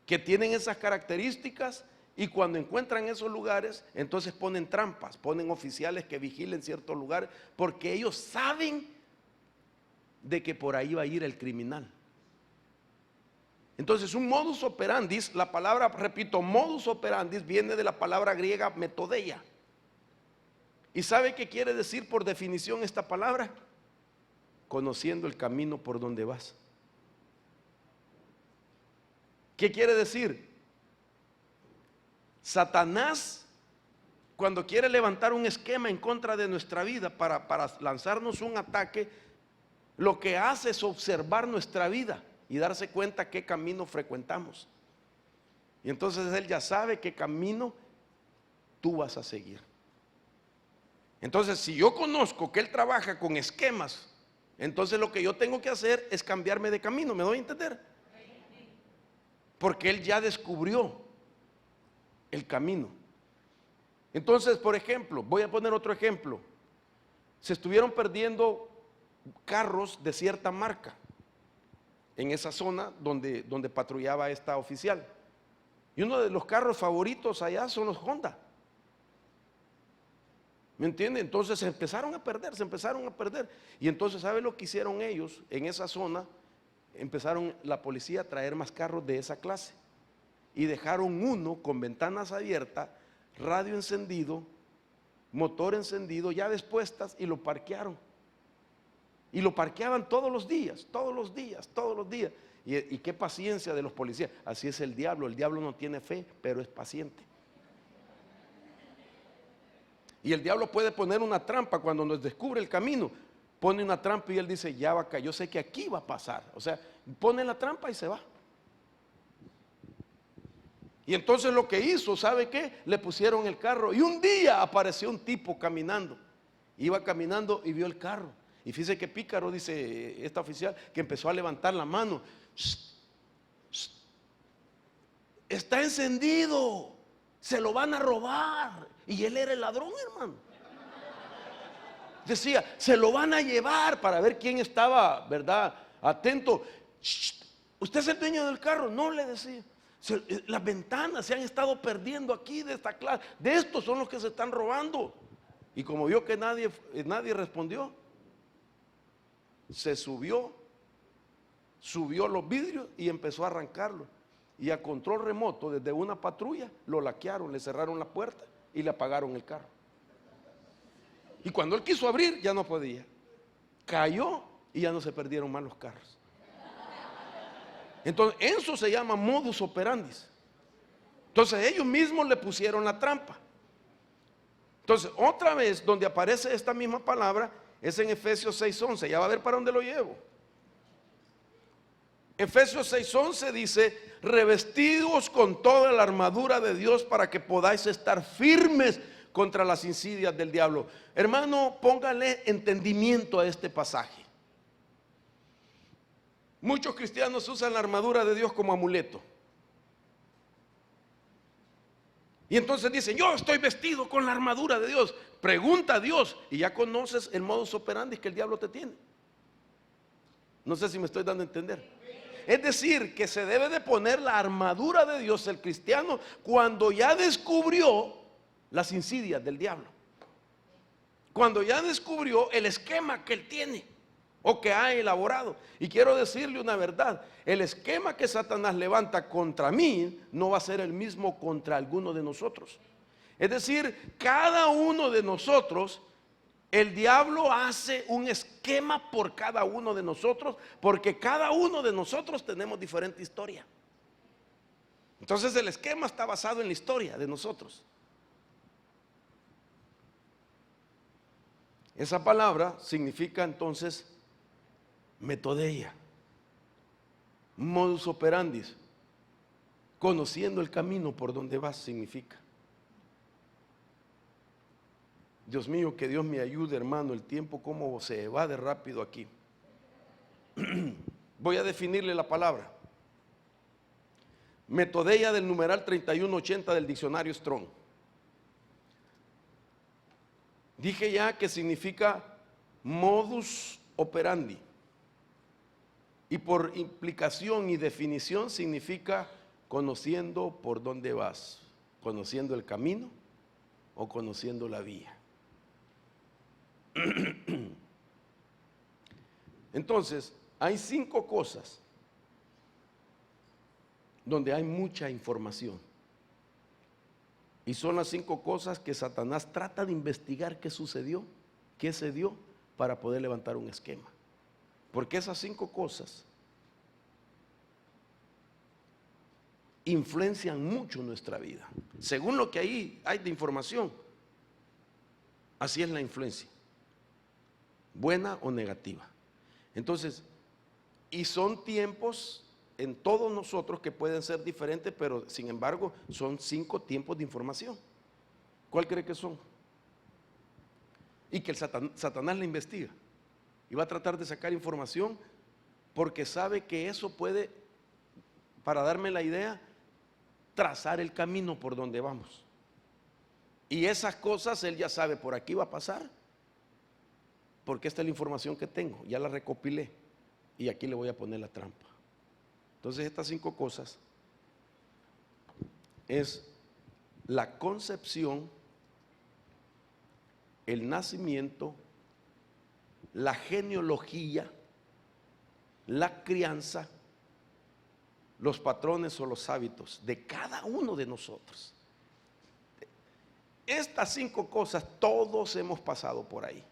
que tienen esas características y cuando encuentran esos lugares, entonces ponen trampas, ponen oficiales que vigilen ciertos lugares porque ellos saben de que por ahí va a ir el criminal. Entonces un modus operandi, la palabra, repito, modus operandi viene de la palabra griega metodeia. ¿Y sabe qué quiere decir por definición esta palabra? Conociendo el camino por donde vas. ¿Qué quiere decir? Satanás, cuando quiere levantar un esquema en contra de nuestra vida para lanzarnos un ataque, lo que hace es observar nuestra vida y darse cuenta qué camino frecuentamos. Y entonces él ya sabe qué camino tú vas a seguir. Entonces, si yo conozco que él trabaja con esquemas, entonces lo que yo tengo que hacer es cambiarme de camino. ¿Me doy a entender? Porque él ya descubrió el camino. Entonces, por ejemplo, voy a poner otro ejemplo. Se estuvieron perdiendo carros de cierta marca en esa zona donde patrullaba esta oficial. Y uno de los carros favoritos allá son los Honda. ¿Me entiende? Entonces se empezaron a perder. Y entonces, ¿sabe lo que hicieron ellos en esa zona? Empezaron la policía a traer más carros de esa clase. Y dejaron uno con ventanas abiertas, radio encendido, motor encendido, llaves puestas y lo parquearon. Y lo parqueaban todos los días. Y qué paciencia de los policías. Así es el diablo no tiene fe, pero es paciente. Y el diablo puede poner una trampa cuando nos descubre el camino. Pone una trampa y él dice, ya va acá, yo sé que aquí va a pasar. O sea, pone la trampa y se va. Y entonces lo que hizo, ¿sabe qué? Le pusieron el carro y un día apareció un tipo caminando. Iba caminando y vio el carro. Y fíjese que pícaro, dice esta oficial, que empezó a levantar la mano. ¡Shh! ¡Shh! Está encendido, se lo van a robar. Y él era el ladrón, hermano. Decía, se lo van a llevar, para ver quién estaba, ¿verdad? Atento. ¡Shh! ¿Usted es el dueño del carro? No, le decía. Las ventanas se han estado perdiendo aquí de esta clase. De estos son los que se están robando. Y como vio que nadie respondió, se subió los vidrios y empezó a arrancarlo. Y a control remoto, desde una patrulla, lo laquearon, le cerraron la puerta y le apagaron el carro. Y cuando él quiso abrir, ya no podía. Cayó y ya no se perdieron más los carros. Entonces, eso se llama modus operandi. Entonces, ellos mismos le pusieron la trampa. Entonces, otra vez, donde aparece esta misma palabra, es en Efesios 6:11. Ya va a ver para dónde lo llevo. Efesios 6:11 dice: revestidos con toda la armadura de Dios para que podáis estar firmes contra las insidias del diablo. Hermano, póngale entendimiento a este pasaje. Muchos cristianos usan la armadura de Dios como amuleto. Y entonces dicen: yo estoy vestido con la armadura de Dios. Pregunta a Dios y ya conoces el modus operandi que el diablo te tiene. No sé si me estoy dando a entender. Es decir, que se debe de poner la armadura de Dios el cristiano cuando ya descubrió las insidias del diablo. Cuando ya descubrió el esquema que él tiene o que ha elaborado. Y quiero decirle una verdad: el esquema que Satanás levanta contra mí no va a ser el mismo contra alguno de nosotros. Es decir, cada uno de nosotros, el diablo hace un esquema por cada uno de nosotros, porque cada uno de nosotros tenemos diferente historia. Entonces el esquema está basado en la historia de nosotros. Esa palabra significa entonces metodeia, modus operandi, conociendo el camino por donde vas, significa. Dios mío, que Dios me ayude, hermano, el tiempo como se evade rápido aquí. Voy a definirle la palabra. Metodeia del numeral 3180 del diccionario Strong. Dije ya que significa modus operandi. Y por implicación y definición significa conociendo por dónde vas, conociendo el camino o conociendo la vía. Entonces, hay 5 cosas donde hay mucha información. Y son las 5 cosas que Satanás trata de investigar qué sucedió, qué se dio para poder levantar un esquema. Porque esas 5 cosas influencian mucho nuestra vida. Según lo que ahí hay de información, así es la influencia, buena o negativa. Entonces, y son tiempos en todos nosotros que pueden ser diferentes, pero sin embargo son 5 tiempos de información. ¿Cuál cree que son? Y que el Satanás le investiga y va a tratar de sacar información porque sabe que eso puede, para darme la idea, trazar el camino por donde vamos. Y esas cosas él ya sabe: por aquí va a pasar, porque esta es la información que tengo, ya la recopilé y aquí le voy a poner la trampa. Entonces estas 5 cosas es la concepción, el nacimiento, la genealogía, la crianza, los patrones o los hábitos de cada uno de nosotros. Estas 5 cosas todos hemos pasado por ahí.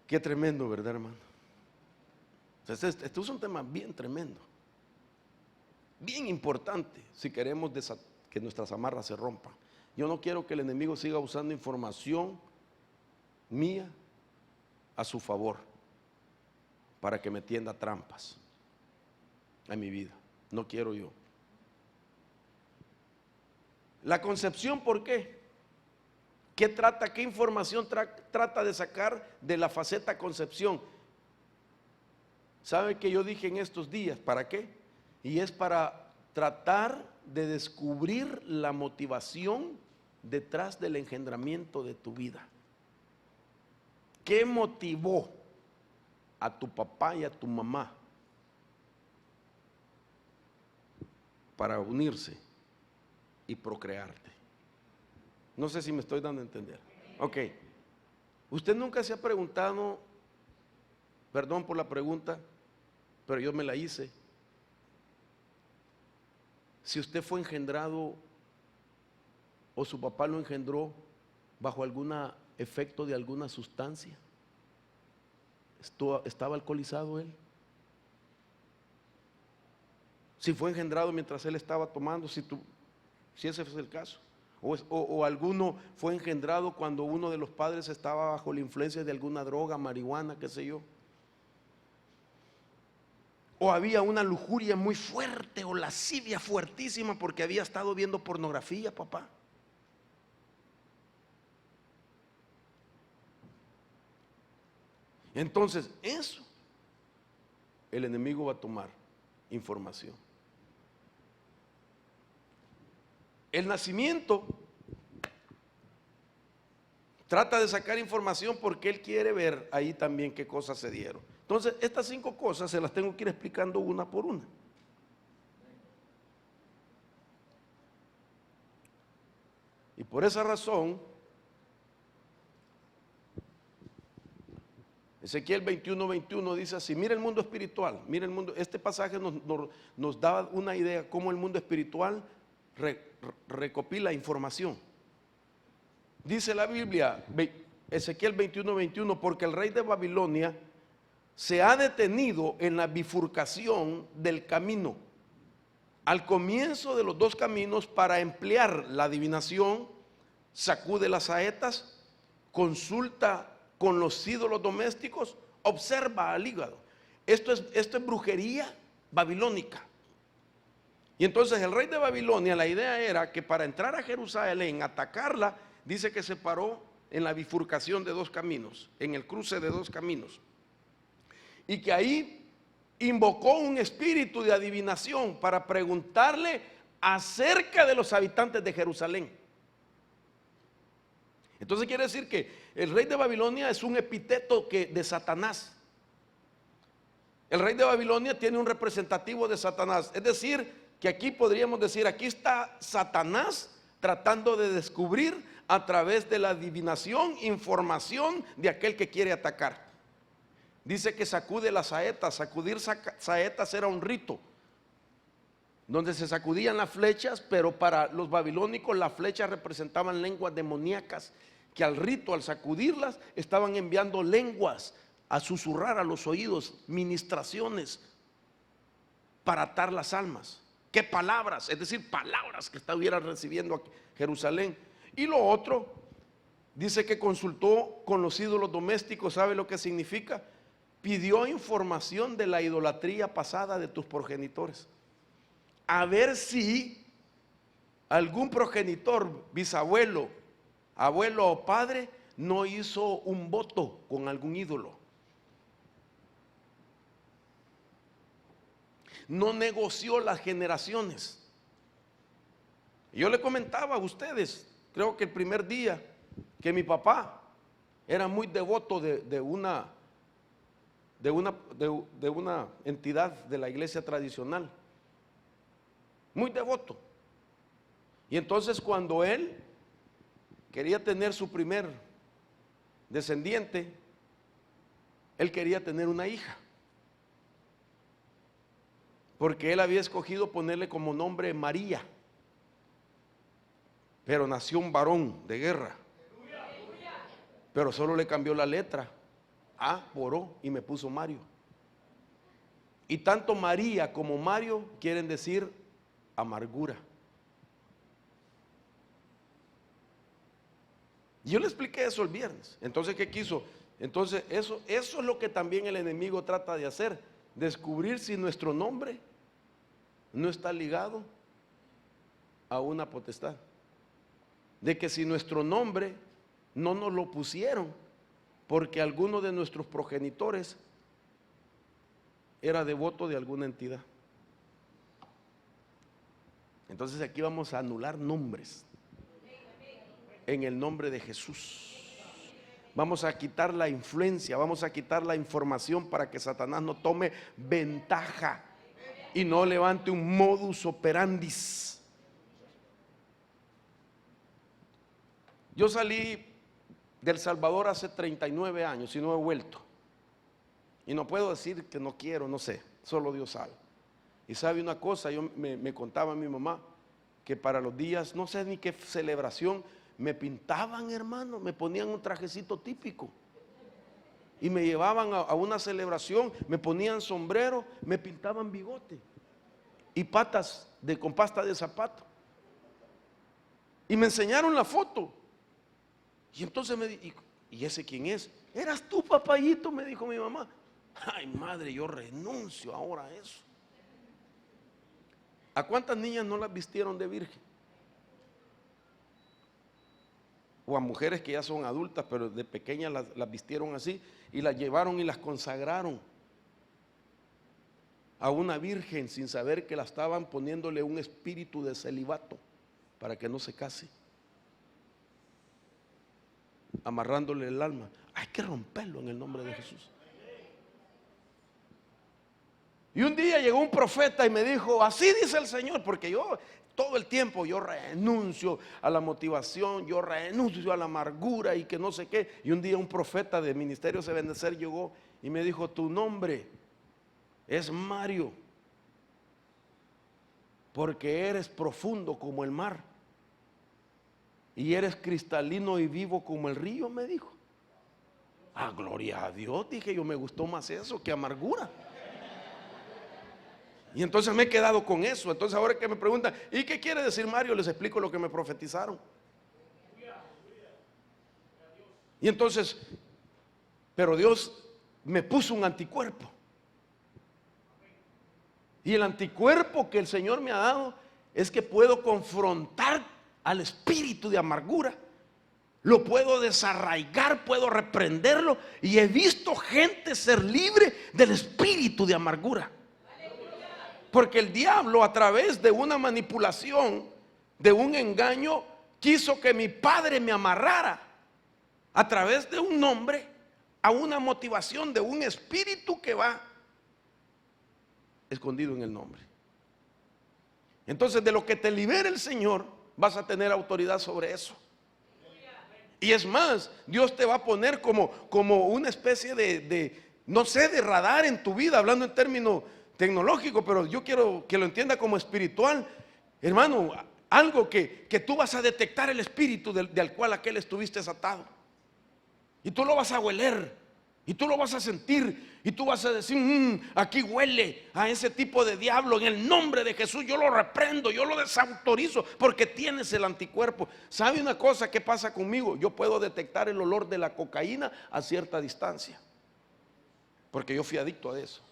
Qué tremendo, ¿verdad, hermano? Este es un tema bien tremendo, bien importante si queremos que nuestras amarras se rompan. Yo no quiero que el enemigo siga usando información mía a su favor para que me tienda trampas a mi vida. No quiero yo. La concepción, ¿por qué? ¿Qué trata? ¿Qué información trata de sacar de la faceta concepción? ¿Sabe que yo dije en estos días? ¿Para qué? Y es para tratar de descubrir la motivación detrás del engendramiento de tu vida. ¿Qué motivó a tu papá y a tu mamá para unirse y procrearte? No sé si me estoy dando a entender. Ok. Usted nunca se ha preguntado, perdón por la pregunta, pero yo me la hice, si usted fue engendrado o su papá lo engendró bajo algún efecto de alguna sustancia. ¿Estaba alcoholizado él? Si fue engendrado mientras él estaba tomando, si ese es el caso. O alguno fue engendrado cuando uno de los padres estaba bajo la influencia de alguna droga, marihuana, qué sé yo. O había una lujuria muy fuerte o lascivia fuertísima porque había estado viendo pornografía, papá. Entonces, eso el enemigo va a tomar información. El nacimiento trata de sacar información porque él quiere ver ahí también qué cosas se dieron. Entonces, estas 5 cosas se las tengo que ir explicando una por una. Y por esa razón, Ezequiel 21:21 dice así: mira el mundo espiritual, mira el mundo. Este pasaje nos da una idea cómo el mundo espiritual recopila información. Dice la Biblia, Ezequiel 21:21, porque el rey de Babilonia se ha detenido en la bifurcación del camino, al comienzo de los 2 caminos, para emplear la adivinación, sacude las saetas, consulta con los ídolos domésticos, observa al hígado. Esto es brujería babilónica. Y entonces el rey de Babilonia, la idea era que para entrar a Jerusalén, atacarla, dice que se paró en la bifurcación de 2 caminos, en el cruce de 2 caminos. Y que ahí invocó un espíritu de adivinación para preguntarle acerca de los habitantes de Jerusalén. Entonces quiere decir que el rey de Babilonia es un epíteto de Satanás. El rey de Babilonia tiene un representativo de Satanás. Es decir, que aquí podríamos decir, aquí está Satanás tratando de descubrir a través de la adivinación información de aquel que quiere atacar. Dice que sacude las saetas. Sacudir saetas era un rito donde se sacudían las flechas, pero para los babilónicos las flechas representaban lenguas demoníacas, que al rito, al sacudirlas, estaban enviando lenguas a susurrar a los oídos, ministraciones para atar las almas. ¿Qué palabras? Es decir, palabras que estuvieran recibiendo a Jerusalén. Y lo otro, dice que consultó con los ídolos domésticos. ¿Sabe lo que significa? Pidió información de la idolatría pasada de tus progenitores, a ver si algún progenitor, bisabuelo, abuelo o padre no hizo un voto con algún ídolo, no negoció las generaciones. Yo le comentaba a ustedes, creo que el primer día, que mi papá era muy devoto de una entidad de la iglesia tradicional, muy devoto. Y entonces cuando él quería tener su primer descendiente, él quería tener una hija, porque él había escogido ponerle como nombre María, pero nació un varón de guerra, pero solo le cambió la letra A por O y me puso Mario. Y tanto María como Mario quieren decir amargura. Yo le expliqué eso el viernes. Entonces, ¿qué quiso? Entonces, eso es lo que también el enemigo trata de hacer: descubrir si nuestro nombre no está ligado a una potestad. De que si nuestro nombre no nos lo pusieron porque alguno de nuestros progenitores era devoto de alguna entidad. Entonces aquí vamos a anular nombres en el nombre de Jesús. Vamos a quitar la influencia, vamos a quitar la información para que Satanás no tome ventaja y no levante un modus operandi. Yo salí del Salvador hace 39 años y no he vuelto. Y no puedo decir que no quiero, no sé, solo Dios sabe. Y sabe una cosa, me contaba mi mamá que para los días, no sé ni qué celebración, me pintaban, hermano, me ponían un trajecito típico y me llevaban a una celebración, me ponían sombrero, me pintaban bigote y patas con pasta de zapato Y me enseñaron la foto. Y entonces me dijo, ¿y ese quién es? Eras tú, papayito, me dijo mi mamá. Ay, madre, yo renuncio ahora a eso. ¿A cuántas niñas no las vistieron de virgen? O a mujeres que ya son adultas, pero de pequeñas las vistieron así y las llevaron y las consagraron a una virgen sin saber que la estaban poniéndole un espíritu de celibato para que no se case, amarrándole el alma. Hay que romperlo en el nombre de Jesús. Y un día llegó un profeta y me dijo, así dice el Señor, porque yo todo el tiempo yo renuncio a la motivación, yo renuncio a la amargura y que no sé qué. Y un día un profeta de Ministerios de Bendecer llegó y me dijo, tu nombre es Mario, porque eres profundo como el mar y eres cristalino y vivo como el río, me dijo. Ah, gloria a Dios, dije yo, me gustó más eso que amargura. Y entonces me he quedado con eso. Entonces ahora que me preguntan, ¿y qué quiere decir Mario? Les explico lo que me profetizaron. Y entonces, pero Dios me puso un anticuerpo. Y el anticuerpo que el Señor me ha dado es que puedo confrontar al espíritu de amargura. Lo puedo desarraigar, puedo reprenderlo. Y he visto gente ser libre del espíritu de amargura. Porque el diablo, a través de una manipulación, de un engaño, quiso que mi padre me amarrara a través de un nombre a una motivación de un espíritu que va escondido en el nombre. Entonces, de lo que te libere el Señor, vas a tener autoridad sobre eso. Y es más, Dios te va a poner como una especie no sé, de radar en tu vida, hablando en términos tecnológico, pero yo quiero que lo entienda como espiritual, hermano, algo que tú vas a detectar el espíritu del cual aquel estuviste atado, y tú lo vas a oler, y tú lo vas a sentir, y tú vas a decir, aquí huele a ese tipo de diablo. En el nombre de Jesús yo lo reprendo, yo lo desautorizo, porque tienes el anticuerpo. ¿Sabe una cosa que pasa conmigo? Yo puedo detectar el olor de la cocaína a cierta distancia, porque yo fui adicto a eso.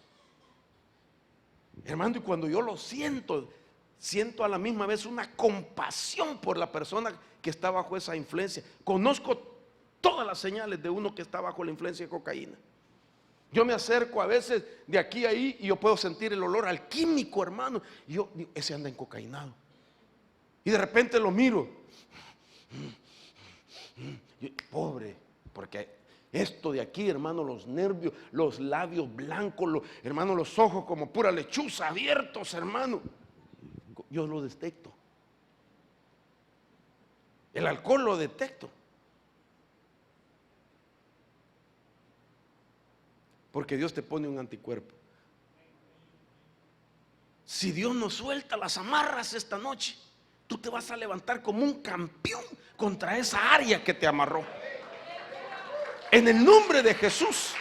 Hermano, y cuando yo lo siento a la misma vez una compasión por la persona que está bajo esa influencia. Conozco todas las señales de uno que está bajo la influencia de cocaína. Yo me acerco a veces de aquí a ahí y yo puedo sentir el olor alquímico, hermano. Y yo digo, ese anda encocainado. Y de repente lo miro. Pobre, porque esto de aquí, hermano, los nervios, los labios blancos, hermano, los ojos como pura lechuza abiertos, hermano. Yo lo detecto. El alcohol lo detecto. Porque Dios te pone un anticuerpo. Si Dios nos suelta las amarras esta noche, tú te vas a levantar como un campeón contra esa área que te amarró. En el nombre de Jesús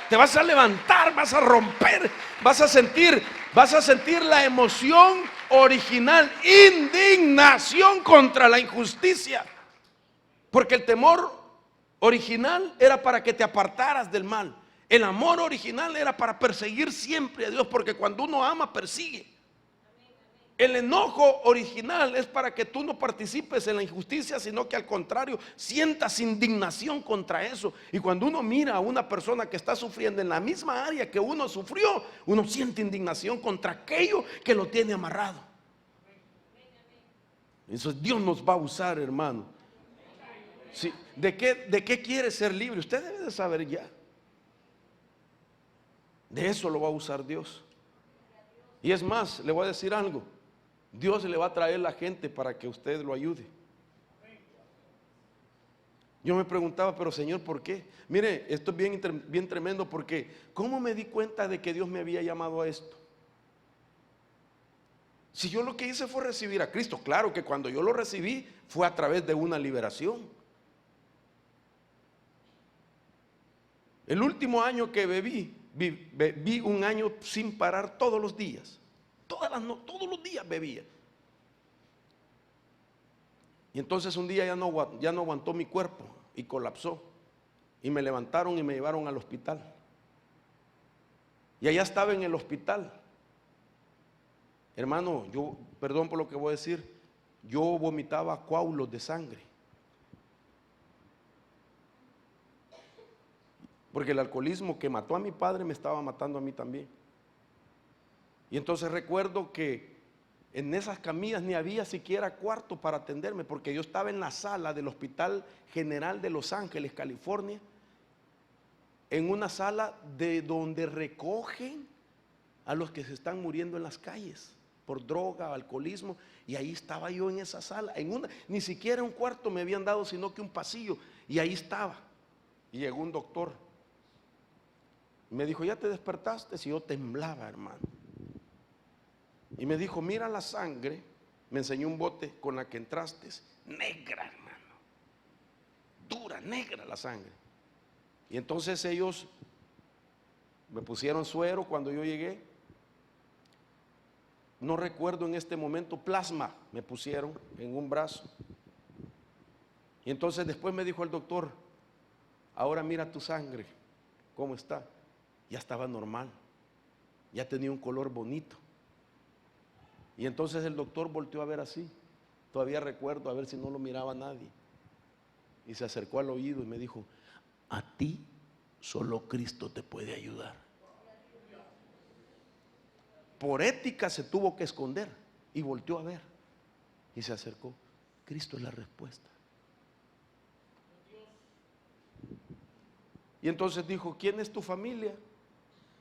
te vas a levantar, vas a romper, vas a sentir la emoción original, indignación contra la injusticia. Porque el temor original era para que te apartaras del mal. El amor original era para perseguir siempre a Dios, porque cuando uno ama, persigue. El enojo original es para que tú no participes en la injusticia, sino que al contrario, sientas indignación contra eso. Y cuando uno mira a una persona que está sufriendo en la misma área que uno sufrió, uno siente indignación contra aquello que lo tiene amarrado. Eso Dios nos va a usar, hermano. Sí. ¿De qué quiere ser libre? Usted debe de saber ya. De eso lo va a usar Dios. Y es más, le voy a decir algo. Dios le va a traer la gente para que usted lo ayude. Yo me preguntaba, pero Señor, ¿por qué? Mire, esto es bien tremendo, porque ¿cómo me di cuenta de que Dios me había llamado a esto? Si yo lo que hice fue recibir a Cristo, claro que cuando yo lo recibí fue a través de una liberación. El último año que bebí un año sin parar todos los días. Todos los días bebía. Y entonces un día ya no aguantó mi cuerpo y colapsó. Y me levantaron y me llevaron al hospital. Y allá estaba en el hospital. Hermano, yo, perdón por lo que voy a decir, yo vomitaba coágulos de sangre. Porque el alcoholismo que mató a mi padre me estaba matando a mí también. Y entonces recuerdo que en esas camillas ni había siquiera cuarto para atenderme, porque yo estaba en la sala del Hospital General de Los Ángeles, California, en una sala de donde recogen a los que se están muriendo en las calles por droga, alcoholismo, y ahí estaba yo en esa sala, ni siquiera un cuarto me habían dado, sino que un pasillo, y ahí estaba. Y llegó un doctor, y me dijo, ¿ya te despertaste? Y yo temblaba, hermano. Y me dijo, mira la sangre, me enseñó un bote con la que entraste, negra, hermano, dura, negra la sangre. Y entonces ellos me pusieron suero cuando yo llegué. No recuerdo en este momento, plasma me pusieron en un brazo. Y entonces después me dijo el doctor, ahora mira tu sangre, ¿cómo está? Ya estaba normal, ya tenía un color bonito. Y entonces el doctor volteó a ver así, todavía recuerdo, a ver si no lo miraba nadie. Y se acercó al oído y me dijo, a ti solo Cristo te puede ayudar. Por ética se tuvo que esconder y volteó a ver y se acercó. Cristo es la respuesta. Y entonces dijo, ¿quién es tu familia?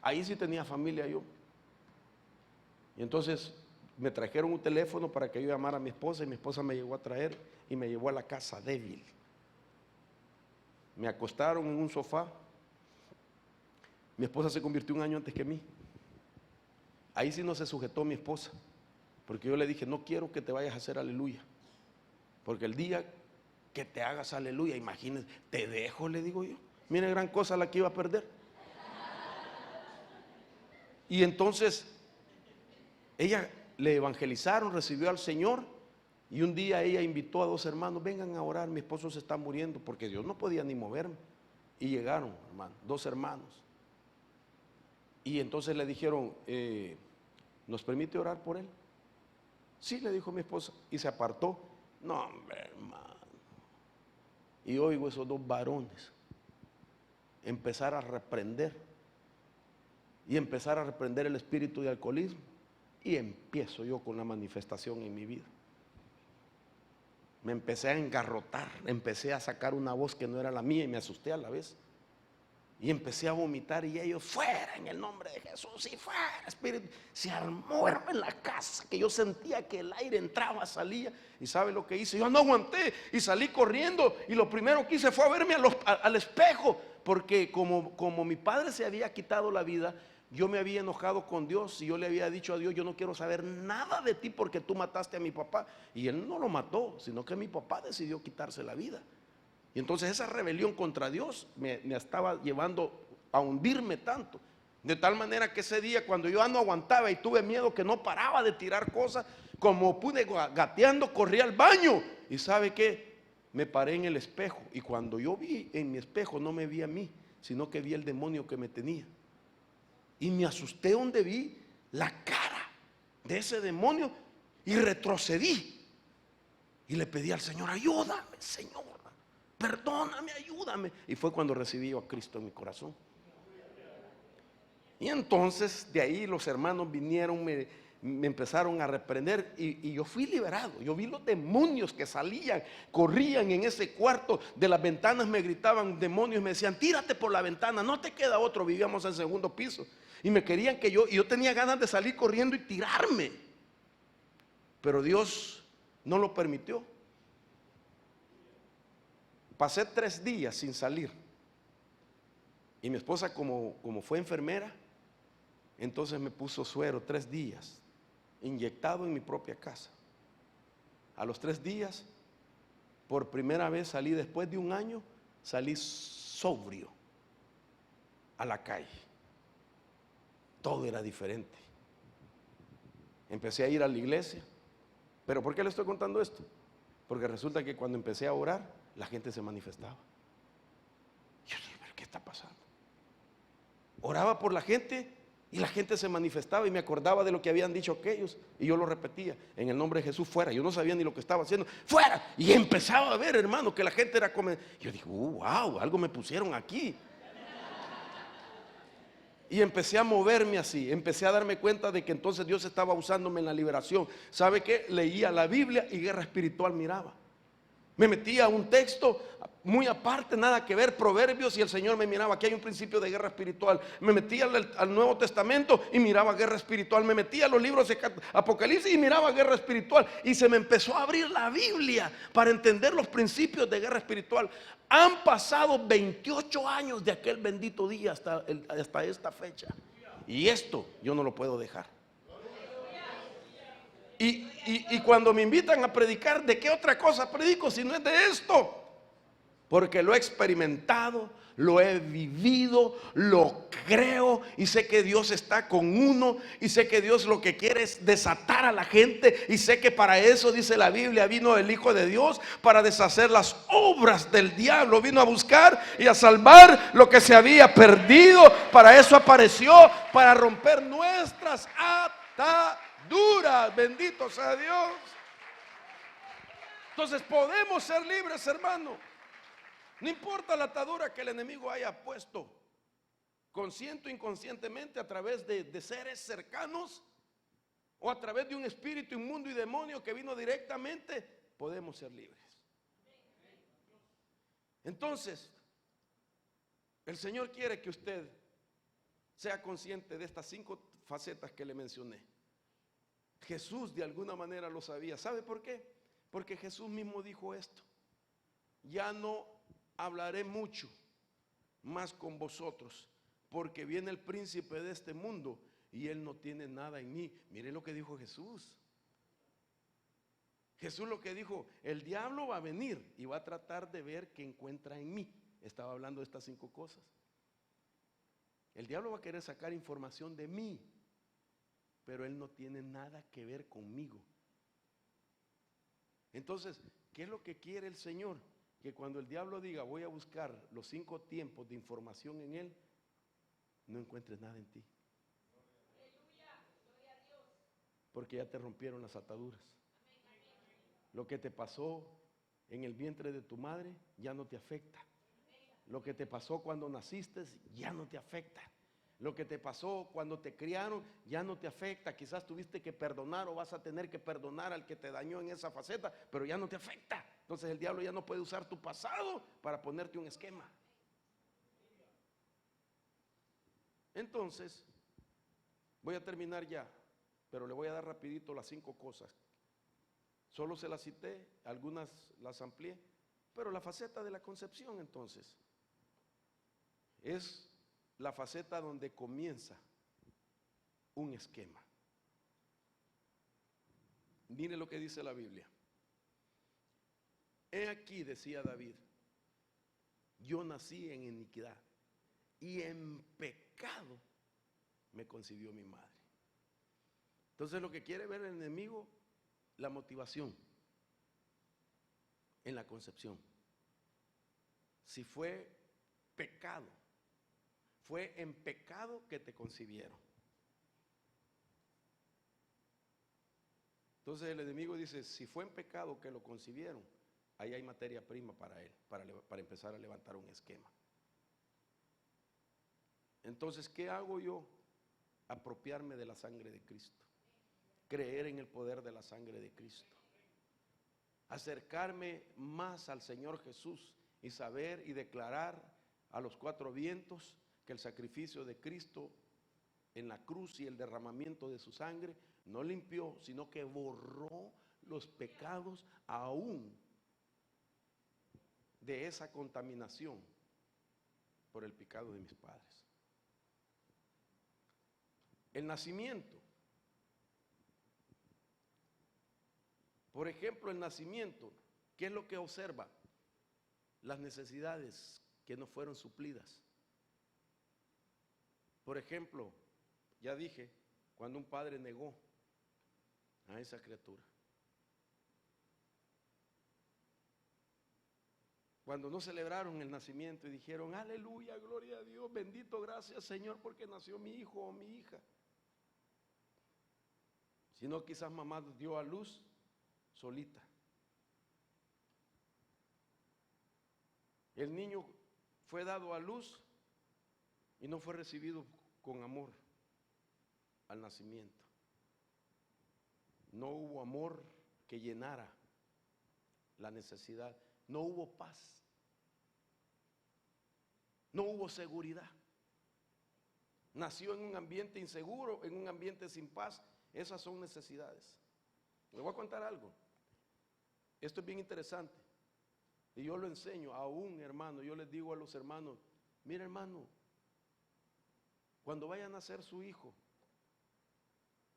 Ahí sí tenía familia yo. Y entonces me trajeron un teléfono para que yo llamara a mi esposa, y mi esposa me llegó a traer y me llevó a la casa débil. Me acostaron en un sofá. Mi esposa se convirtió un año antes que mí. Ahí sí no se sujetó mi esposa, porque yo le dije, no quiero que te vayas a hacer aleluya, porque el día que te hagas aleluya, imagínense, te dejo, le digo yo. Mire, gran cosa la que iba a perder. Y entonces ella le evangelizaron, recibió al Señor, y un día ella invitó a 2 hermanos, vengan a orar, mi esposo se está muriendo, porque Dios no podía ni moverme. Y llegaron, hermano, 2 hermanos. Y entonces le dijeron, ¿nos permite orar por él? Sí, le dijo mi esposa, y se apartó. No, hombre, hermano. Y oigo esos 2 varones empezar a reprender, y empezar a reprender el espíritu de alcoholismo, y empiezo yo con la manifestación en mi vida. Me empecé a engarrotar, empecé a sacar una voz que no era la mía y me asusté a la vez. Y empecé a vomitar, y ellos, fuera en el nombre de Jesús, y fuera espíritu. Se armó en la casa, que yo sentía que el aire entraba, salía. Y ¿sabe lo que hice? Yo no aguanté y salí corriendo, y lo primero que hice fue a verme al espejo, porque como mi padre se había quitado la vida, yo me había enojado con Dios, y yo le había dicho a Dios, yo no quiero saber nada de ti porque tú mataste a mi papá. Y él no lo mató, sino que mi papá decidió quitarse la vida. Y entonces esa rebelión contra Dios me estaba llevando a hundirme tanto, de tal manera que ese día, cuando yo ya no aguantaba y tuve miedo, que no paraba de tirar cosas, como pude gateando, corrí al baño. Y ¿sabe qué? Me paré en el espejo, y cuando yo vi en mi espejo, no me vi a mí, sino que vi el demonio que me tenía. Y me asusté donde vi la cara de ese demonio, y retrocedí y le pedí al Señor, ayúdame, Señor, perdóname, ayúdame. Y fue cuando recibí a Cristo en mi corazón. Y entonces de ahí los hermanos vinieron, me empezaron a reprender, y yo fui liberado. Yo vi los demonios que salían, corrían en ese cuarto, de las ventanas me gritaban demonios, me decían, tírate por la ventana, no te queda otro. Vivíamos en 2.º piso, y me querían que yo tenía ganas de salir corriendo y tirarme, pero Dios no lo permitió. Pasé 3 días sin salir, y mi esposa, como fue enfermera, entonces me puso suero 3 días, inyectado en mi propia casa. A los 3 días, por primera vez salí, después de un año, salí sobrio a la calle. Todo era diferente. Empecé a ir a la iglesia. ¿Pero por qué le estoy contando esto? Porque resulta que cuando empecé a orar, la gente se manifestaba. Yo dije, ¿pero qué está pasando? Oraba por la gente y la gente se manifestaba y me acordaba de lo que habían dicho aquellos y yo lo repetía, en el nombre de Jesús, fuera. Yo no sabía ni lo que estaba haciendo, fuera. Y empezaba a ver, hermano, que la gente era como, yo dije, wow, algo me pusieron aquí. Y empecé a moverme así, empecé a darme cuenta de que entonces Dios estaba usándome en la liberación. ¿Sabe qué? Leía la Biblia y guerra espiritual miraba. Me metía a un texto muy aparte, nada que ver, Proverbios, y el Señor me miraba, aquí hay un principio de guerra espiritual. Me metía al Nuevo Testamento y miraba guerra espiritual. Me metía a los libros de Apocalipsis y miraba guerra espiritual. Y se me empezó a abrir la Biblia para entender los principios de guerra espiritual. Han pasado 28 años de aquel bendito día hasta esta fecha. Y esto yo no lo puedo dejar. Y cuando me invitan a predicar, ¿de qué otra cosa predico si no es de esto? Porque lo he experimentado, lo he vivido, lo creo y sé que Dios está con uno y sé que Dios lo que quiere es desatar a la gente y sé que para eso, dice la Biblia, vino el Hijo de Dios para deshacer las obras del diablo, vino a buscar y a salvar lo que se había perdido. Para eso apareció, para romper nuestras ataduras, bendito sea Dios. Entonces podemos ser libres, hermano. No importa la atadura que el enemigo haya puesto, consciente o inconscientemente, a través de seres cercanos o a través de un espíritu inmundo y demonio que vino directamente, podemos ser libres. Entonces, el Señor quiere que usted sea consciente de estas 5 facetas que le mencioné. Jesús de alguna manera lo sabía. ¿Sabe por qué? Porque Jesús mismo dijo esto: ya no hablaré mucho más con vosotros, porque viene el príncipe de este mundo y él no tiene nada en mí. Mire lo que dijo Jesús. Jesús lo que dijo: el diablo va a venir y va a tratar de ver qué encuentra en mí. Estaba hablando de estas 5 cosas. El diablo va a querer sacar información de mí, pero él no tiene nada que ver conmigo. Entonces, ¿qué es lo que quiere el Señor? Que cuando el diablo diga voy a buscar los 5 tiempos de información en él, no encuentres nada en ti. Porque ya te rompieron las ataduras. Lo que te pasó en el vientre de tu madre ya no te afecta. Lo que te pasó cuando naciste ya no te afecta. Lo que te pasó cuando te criaron ya no te afecta. Quizás tuviste que perdonar o vas a tener que perdonar al que te dañó en esa faceta, pero ya no te afecta. Entonces el diablo ya no puede usar tu pasado para ponerte un esquema. Entonces, voy a terminar ya, pero le voy a dar rapidito las 5 cosas. Solo se las cité, algunas las amplié, pero la faceta de la concepción entonces es la faceta donde comienza un esquema. Mire lo que dice la Biblia. He aquí, decía David, yo nací en iniquidad y en pecado me concibió mi madre. Entonces lo que quiere ver el enemigo, la motivación en la concepción. Si fue pecado, fue en pecado que te concibieron. Entonces el enemigo dice, si fue en pecado que lo concibieron, ahí hay materia prima para él, para empezar a levantar un esquema. Entonces, ¿qué hago yo? Apropiarme de la sangre de Cristo, creer en el poder de la sangre de Cristo, acercarme más al Señor Jesús y saber y declarar a los 4 vientos que el sacrificio de Cristo en la cruz y el derramamiento de su sangre no limpió, sino que borró los pecados aún de esa contaminación por el pecado de mis padres. El nacimiento. Por ejemplo, el nacimiento, ¿qué es lo que observa? Las necesidades que no fueron suplidas. Por ejemplo, ya dije, cuando un padre negó a esa criatura. cuando no celebraron el nacimiento y dijeron, aleluya, gloria a Dios, bendito, gracias Señor, porque nació mi hijo o mi hija. Sino quizás mamá dio a luz solita. El niño fue dado a luz y no fue recibido con amor al nacimiento. No hubo amor que llenara la necesidad. No hubo paz. No hubo seguridad. Nació en un ambiente inseguro, en un ambiente sin paz. Esas son necesidades. Le voy a contar algo. Esto es bien interesante. Y yo lo enseño a un hermano. Yo les digo a los hermanos, mira hermano, cuando vaya a nacer su hijo,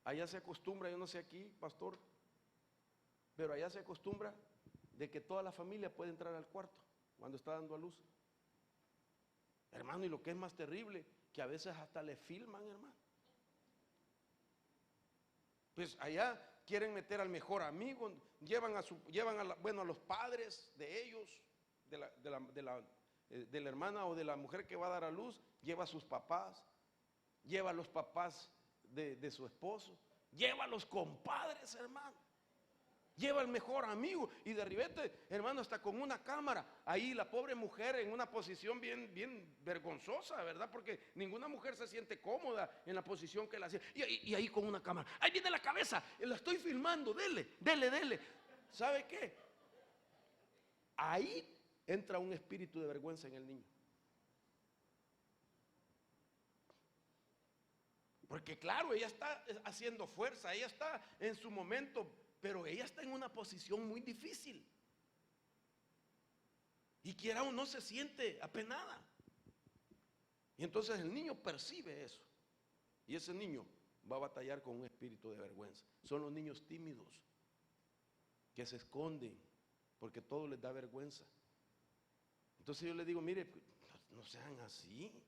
allá se acostumbra, yo no sé aquí, pastor, pero allá se acostumbra de que toda la familia puede entrar al cuarto cuando está dando a luz. Hermano, y lo que es más terrible, que a veces hasta le filman, hermano. Pues allá quieren meter al mejor amigo, llevan a los padres de ellos, de la hermana o de la mujer que va a dar a luz, lleva a sus papás, lleva a los papás de su esposo, lleva a los compadres, hermano. Lleva al mejor amigo y de repente, hermano, hasta con una cámara. Ahí la pobre mujer en una posición bien vergonzosa, ¿verdad? Porque ninguna mujer se siente cómoda en la posición que la hacía. Y ahí con una cámara. Ahí viene la cabeza, la estoy filmando, dele. ¿Sabe qué? Ahí entra un espíritu de vergüenza en el niño. Porque claro, ella está haciendo fuerza, ella está en su momento, pero ella está en una posición muy difícil. Y quiera o no se siente apenada. Y entonces el niño percibe eso. Y ese niño va a batallar con un espíritu de vergüenza. Son los niños tímidos que se esconden porque todo les da vergüenza. Entonces yo le digo, mire, no sean así,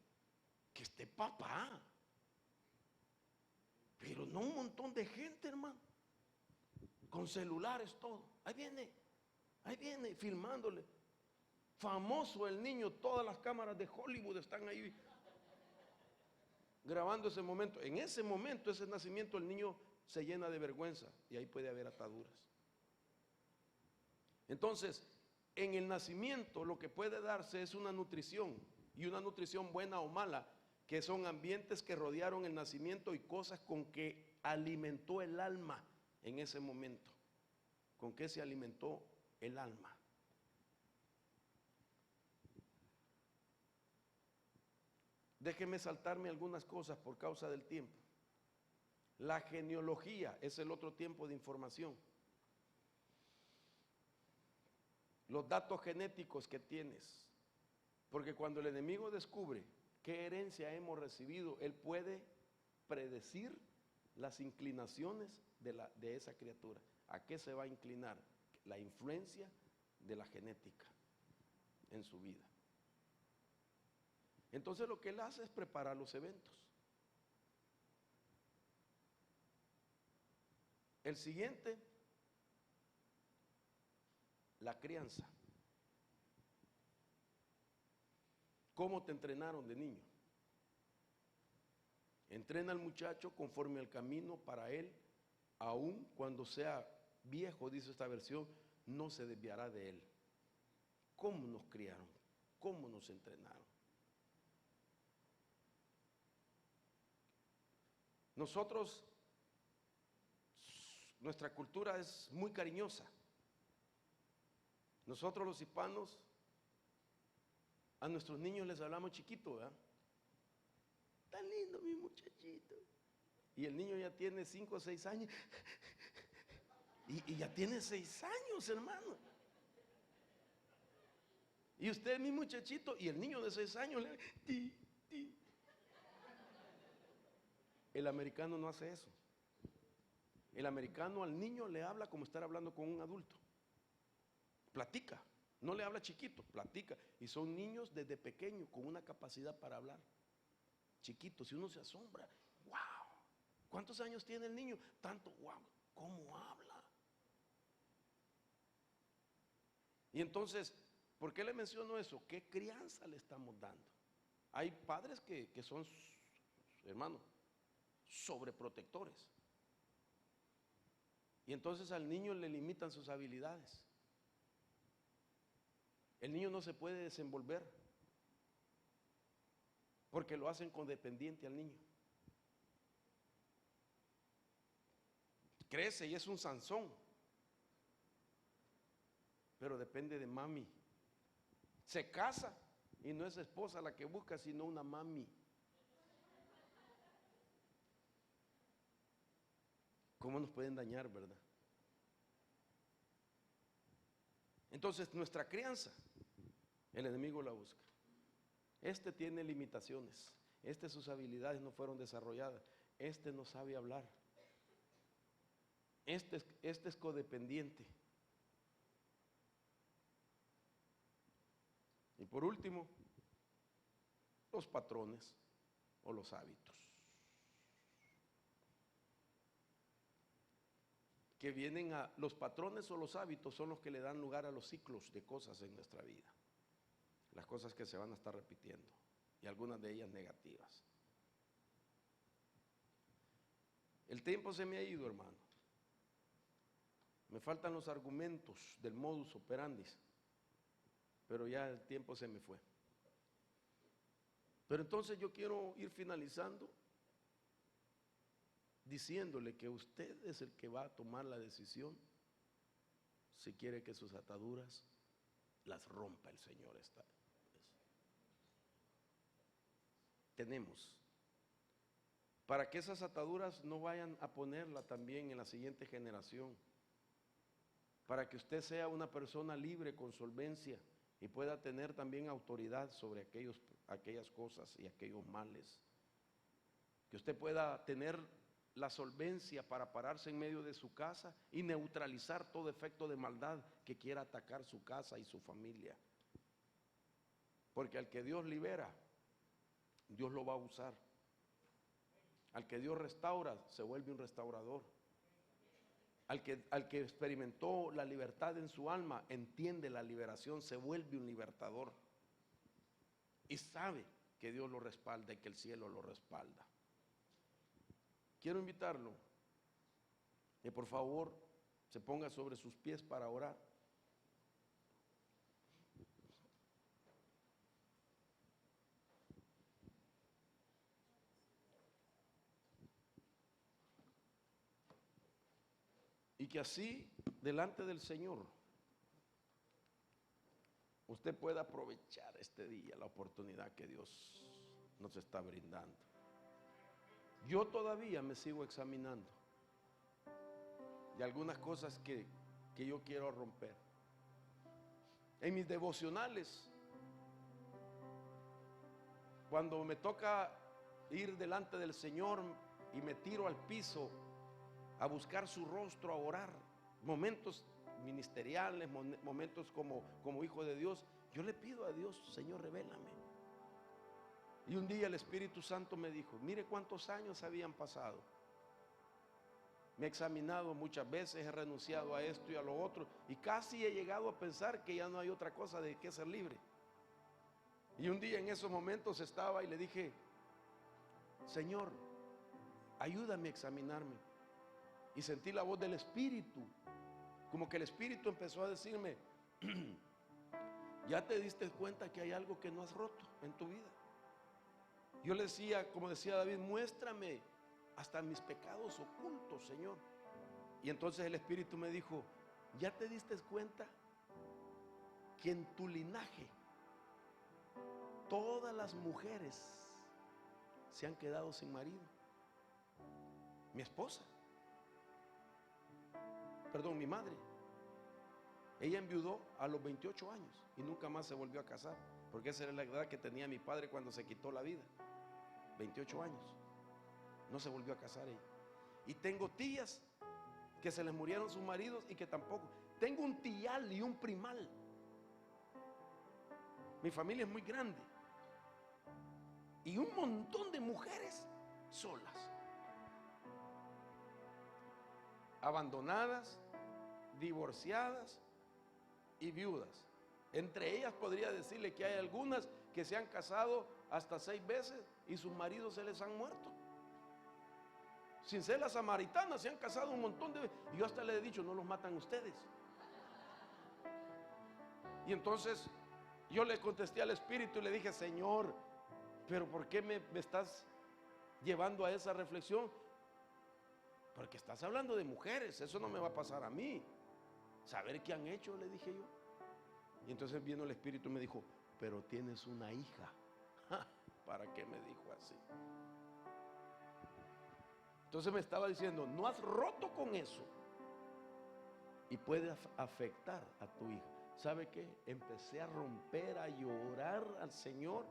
que esté papá. Pero no un montón de gente, hermano, con celulares, todo. Ahí viene, filmándole. Famoso el niño, todas las cámaras de Hollywood están ahí grabando ese momento. En ese momento, ese nacimiento, el niño se llena de vergüenza y ahí puede haber ataduras. Entonces, en el nacimiento lo que puede darse es una nutrición, y una nutrición buena o mala, que son ambientes que rodearon el nacimiento y cosas con que alimentó el alma en ese momento. ¿Con qué se alimentó el alma? Déjeme saltarme algunas cosas por causa del tiempo. La genealogía es el otro tiempo de información. Los datos genéticos que tienes. Porque cuando el enemigo descubre qué herencia hemos recibido, él puede predecir las inclinaciones de esa criatura. ¿A qué se va a inclinar? La influencia de la genética en su vida. Entonces lo que él hace es preparar los eventos. El siguiente, la crianza. ¿Cómo te entrenaron de niño? Entrena al muchacho conforme al camino para él, aun cuando sea viejo, dice esta versión, no se desviará de él. ¿Cómo nos criaron? ¿Cómo nos entrenaron? Nosotros, nuestra cultura es muy cariñosa. Nosotros los hispanos, a nuestros niños les hablamos chiquito, ¿verdad? Tan lindo mi muchachito. Y el niño ya tiene 5 o 6 años. Y ya tiene 6 años, hermano. Y usted, mi muchachito, y el niño de 6 años le ti. El americano no hace eso. El americano al niño le habla como estar hablando con un adulto. Platica. No le habla chiquito, platica. Y son niños desde pequeño con una capacidad para hablar. Chiquitos, y uno se asombra. ¡Wow! ¿Cuántos años tiene el niño? Tanto, ¡wow! ¿Cómo habla? Y entonces, ¿Por qué le menciono eso? ¿Qué crianza le estamos dando? Hay padres que son, hermano, sobreprotectores. Y entonces al niño le limitan sus habilidades. El niño no se puede desenvolver porque lo hacen codependiente al niño. Crece y es un Sansón, pero depende de mami. Se casa y no es esposa la que busca, sino una mami. ¿Cómo nos pueden dañar, verdad? Entonces nuestra crianza, el enemigo la busca. Este tiene limitaciones, sus habilidades no fueron desarrolladas, no sabe hablar, este es codependiente. Y por último, los patrones o los hábitos que vienen los patrones o los hábitos son los que le dan lugar a los ciclos de cosas en nuestra vida, las cosas que se van a estar repitiendo y algunas de ellas negativas. El tiempo se me ha ido, hermano. Me faltan los argumentos del modus operandi, pero ya el tiempo se me fue. Pero entonces yo quiero ir finalizando diciéndole que usted es el que va a tomar la decisión si quiere que sus ataduras las rompa el Señor esta vez. Tenemos para que esas ataduras no vayan a ponerla también en la siguiente generación, para que usted sea una persona libre con solvencia y pueda tener también autoridad sobre aquellas cosas y aquellos males, que usted pueda tener la solvencia para pararse en medio de su casa y neutralizar todo efecto de maldad que quiera atacar su casa y su familia, porque al que Dios libera, Dios lo va a usar. Al que Dios restaura, se vuelve un restaurador. Al que experimentó la libertad en su alma, entiende la liberación, se vuelve un libertador. Y sabe que Dios lo respalda y que el cielo lo respalda. Quiero invitarlo que por favor se ponga sobre sus pies para orar. Y que así, delante del Señor, usted pueda aprovechar este día, la oportunidad que Dios nos está brindando. Yo todavía me sigo examinando de algunas cosas que yo quiero romper. En mis devocionales, cuando me toca ir delante del Señor y me tiro al piso a buscar su rostro, a orar, momentos ministeriales, momentos como hijo de Dios, yo le pido a Dios: Señor, revélame. Y un día el Espíritu Santo me dijo: mire cuántos años habían pasado. Me he examinado muchas veces, he renunciado a esto y a lo otro, y casi he llegado a pensar que ya no hay otra cosa de que ser libre. Y un día en esos momentos estaba y le dije: Señor, ayúdame a examinarme. Y sentí la voz del Espíritu, como que el Espíritu empezó a decirme: ya te diste cuenta que hay algo que no has roto en tu vida. Yo le decía, como decía David: muéstrame hasta mis pecados ocultos, Señor. Y entonces el Espíritu me dijo: ya te diste cuenta que en tu linaje todas las mujeres se han quedado sin marido. Mi esposa, perdón, mi madre, ella enviudó a los 28 años y nunca más se volvió a casar, porque esa era la edad que tenía mi padre cuando se quitó la vida. 28 años, no se volvió a casar ella. Y tengo tías que se les murieron sus maridos y que tampoco. Tengo un tiyal y un primal. Mi familia es muy grande y un montón de mujeres solas, abandonadas, divorciadas y viudas. Entre ellas podría decirle que hay algunas que se han casado hasta 6 veces y sus maridos se les han muerto. Sin ser las samaritanas, se han casado un montón de veces. Y yo hasta le he dicho, no los matan ustedes. Y entonces yo le contesté al Espíritu y le dije, Señor, pero ¿por qué me estás llevando a esa reflexión? Porque estás hablando de mujeres, eso no me va a pasar a mí. Saber qué han hecho, le dije yo. Y entonces vino el Espíritu y me dijo, pero tienes una hija. ¿Para qué me dijo así? Entonces me estaba diciendo, no has roto con eso y puede afectar a tu hija. ¿Sabe qué? Empecé a romper, a llorar al Señor.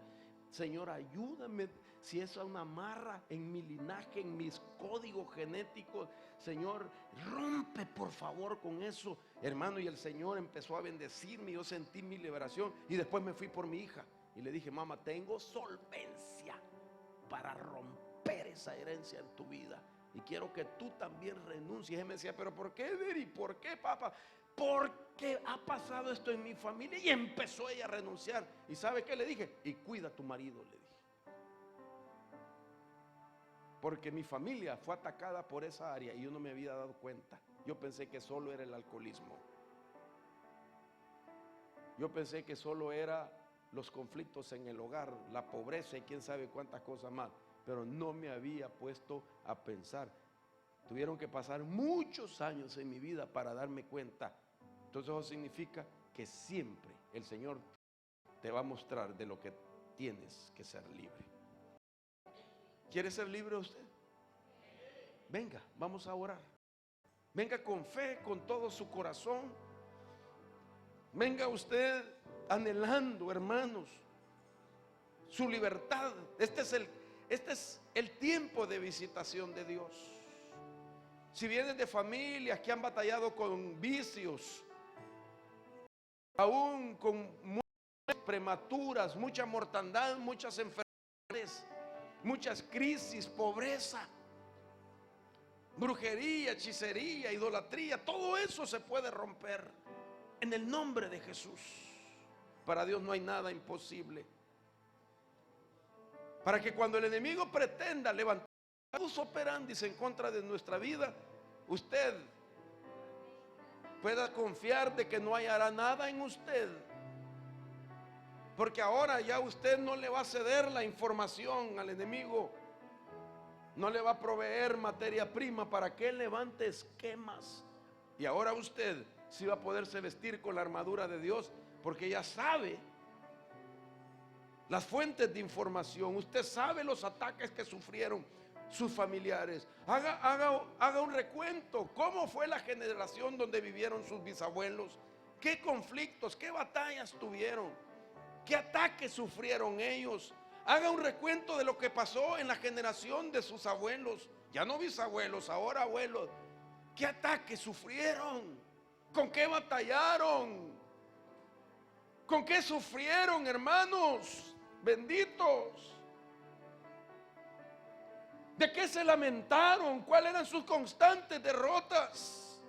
Señor, ayúdame. Si es una amarra en mi linaje, en mis códigos genéticos, Señor, rompe por favor con eso, hermano. Y el Señor empezó a bendecirme. Yo sentí mi liberación y después me fui por mi hija y le dije, mamá, tengo solvencia para romper esa herencia en tu vida y quiero que tú también renuncies. Y él me decía, pero ¿por qué, Deri? ¿Por qué, papá? Porque ha pasado esto en mi familia. Y empezó ella a renunciar. ¿Y sabe qué le dije? Y cuida a tu marido, le dije. Porque mi familia fue atacada por esa área y yo no me había dado cuenta. Yo pensé que solo era el alcoholismo. Yo pensé que solo era los conflictos en el hogar, la pobreza y quién sabe cuántas cosas más. Pero no me había puesto a pensar. Tuvieron que pasar muchos años en mi vida para darme cuenta. Entonces eso significa que siempre el Señor te va a mostrar de lo que tienes que ser libre. ¿Quiere ser libre usted? Venga, vamos a orar. Venga con fe, con todo su corazón. Venga usted anhelando, hermanos, su libertad. Este es el tiempo de visitación de Dios. Si vienen de familias que han batallado con vicios, aún con muertes prematuras, mucha mortandad, muchas enfermedades, muchas crisis, pobreza, brujería, hechicería, idolatría, todo eso se puede romper en el nombre de Jesús. Para Dios no hay nada imposible. Para que cuando el enemigo pretenda levantar modus operandi en contra de nuestra vida, usted pueda confiar de que no hallará nada en usted, porque ahora ya usted no le va a ceder la información al enemigo, no le va a proveer materia prima para que él levante esquemas. Y ahora usted sí va a poderse vestir con la armadura de Dios, porque ya sabe las fuentes de información. Usted sabe los ataques que sufrieron sus familiares. Haga un recuento. ¿Cómo fue la generación donde vivieron sus bisabuelos? ¿Qué conflictos, qué batallas tuvieron? ¿Qué ataques sufrieron ellos? Haga un recuento de lo que pasó en la generación de sus abuelos. Ya no bisabuelos, ahora abuelos. ¿Qué ataques sufrieron? ¿Con qué batallaron? ¿Con qué sufrieron, hermanos? Benditos. ¿De qué se lamentaron? ¿Cuáles eran sus constantes derrotas?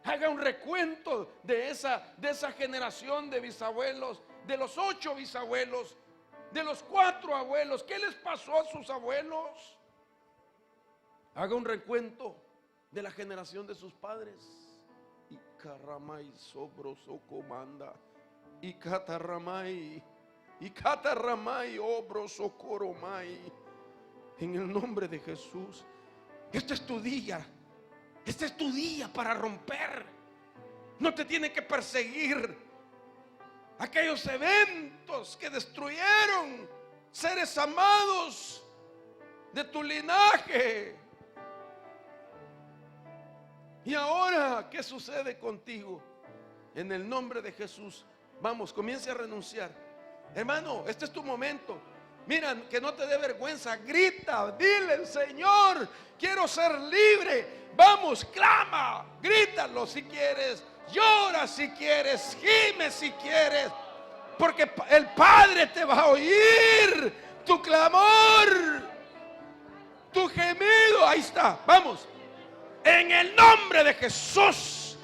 Haga un recuento de esa generación de bisabuelos, de los 8 bisabuelos, de los 4 abuelos. ¿Qué les pasó a sus abuelos? Haga un recuento de la generación de sus padres. Y caramay sobroso comanda. Y catarramay obro socoromay. En el nombre de Jesús. Este es tu día. Este es tu día para romper. No te tiene que perseguir aquellos eventos que destruyeron seres amados de tu linaje. Y ahora, ¿qué sucede contigo? En el nombre de Jesús, vamos, comience a renunciar. Hermano, este es tu momento. Mira, que no te dé vergüenza. Grita, dile, Señor, quiero ser libre. Vamos, clama, grítalo si quieres, llora si quieres, gime si quieres, porque el Padre te va a oír tu clamor, tu gemido. Ahí está, vamos. En el nombre de Jesús,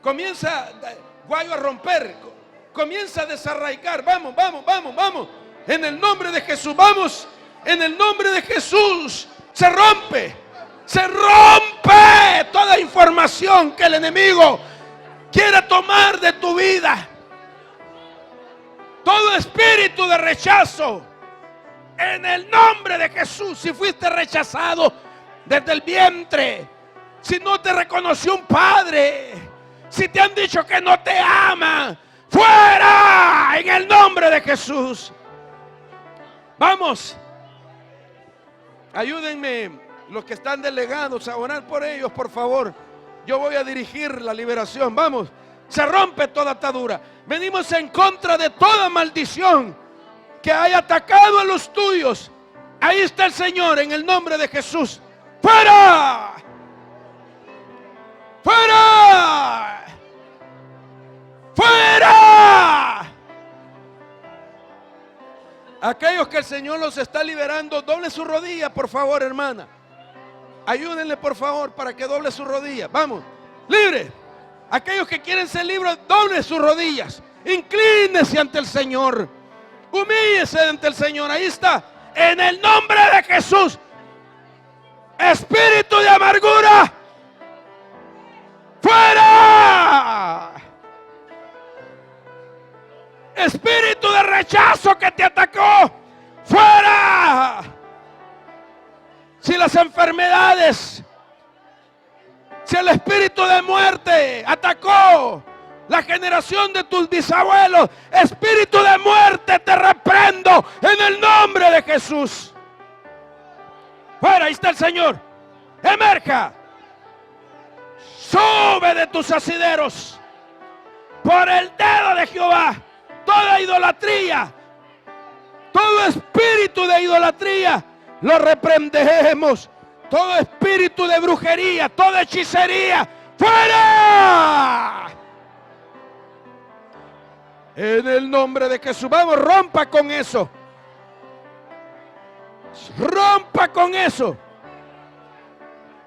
comienza, Guayo, a romper. Comienza a desarraigar. Vamos, vamos, vamos, vamos. En el nombre de Jesús, vamos. En el nombre de Jesús. Se rompe. Se rompe toda información que el enemigo quiera tomar de tu vida. Todo espíritu de rechazo. En el nombre de Jesús. Si fuiste rechazado desde el vientre, si no te reconoció un padre, si te han dicho que no te aman, fuera en el nombre de Jesús. Vamos, ayúdenme los que están delegados a orar por ellos, por favor. Yo voy a dirigir la liberación. Vamos, se rompe toda atadura. Venimos en contra de toda maldición que haya atacado a los tuyos. Ahí está el Señor en el nombre de Jesús. ¡Fuera! ¡Fuera! ¡Fuera! Aquellos que el Señor los está liberando, doble su rodilla, por favor, hermana. Ayúdenle, por favor, para que doble su rodilla. Vamos, libre. Aquellos que quieren ser libres, doble sus rodillas. Inclínese ante el Señor. Humíllese ante el Señor. Ahí está. En el nombre de Jesús. Espíritu de amargura, fuera. Espíritu de rechazo que te atacó, fuera. Si las enfermedades, si el espíritu de muerte atacó la generación de tus bisabuelos, espíritu de muerte, te reprendo en el nombre de Jesús. Fuera, ahí está el Señor. Emerja. Sube de tus asideros. Por el dedo de Jehová. Toda idolatría, todo espíritu de idolatría, lo reprendemos. Todo espíritu de brujería, toda hechicería, fuera. En el nombre de Jesús. Vamos, rompa con eso. Rompa con eso.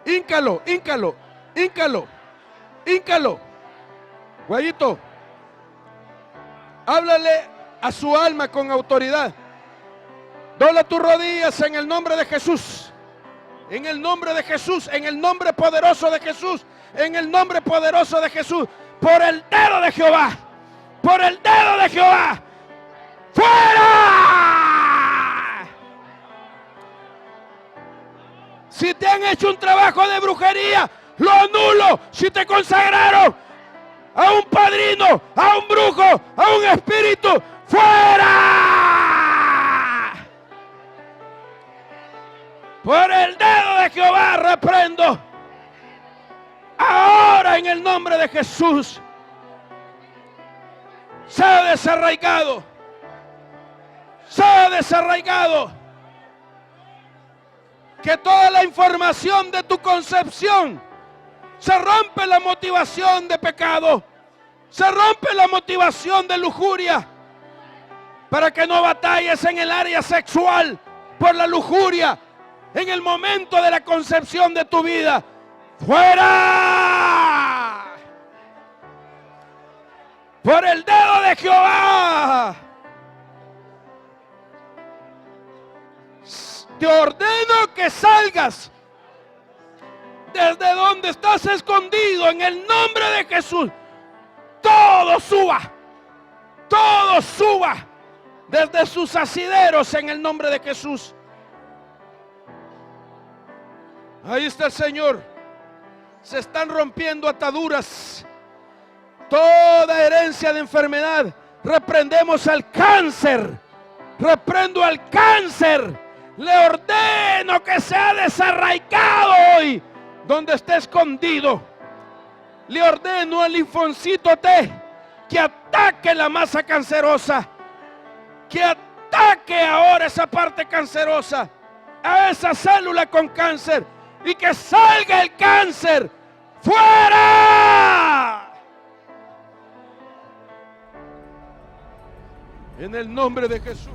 Híncalo, híncalo, híncalo, híncalo. Guayito, háblale a su alma con autoridad. Dobla tus rodillas en el nombre de Jesús. En el nombre de Jesús, en el nombre poderoso de Jesús, en el nombre poderoso de Jesús. Por el dedo de Jehová, por el dedo de Jehová, fuera. Si te han hecho un trabajo de brujería, lo anulo. Si te consagraron a un padrino, a un brujo, a un espíritu, fuera. Por el dedo de Jehová reprendo. Ahora en el nombre de Jesús, sea desarraigado, sea desarraigado. Que toda la información de tu concepción, se rompe la motivación de pecado, se rompe la motivación de lujuria, para que no batalles en el área sexual por la lujuria en el momento de la concepción de tu vida. ¡Fuera! Por el dedo de Jehová. Te ordeno que salgas desde donde estás escondido en el nombre de Jesús. Todo suba desde sus asideros en el nombre de Jesús. Ahí está el Señor. Se están rompiendo ataduras. Toda herencia de enfermedad. Reprendemos al cáncer. Reprendo al cáncer. Le ordeno que sea desarraigado hoy donde esté escondido. Le ordeno al linfocito T que ataque la masa cancerosa, que ataque ahora esa parte cancerosa, a esa célula con cáncer, y que salga el cáncer fuera. En el nombre de Jesús.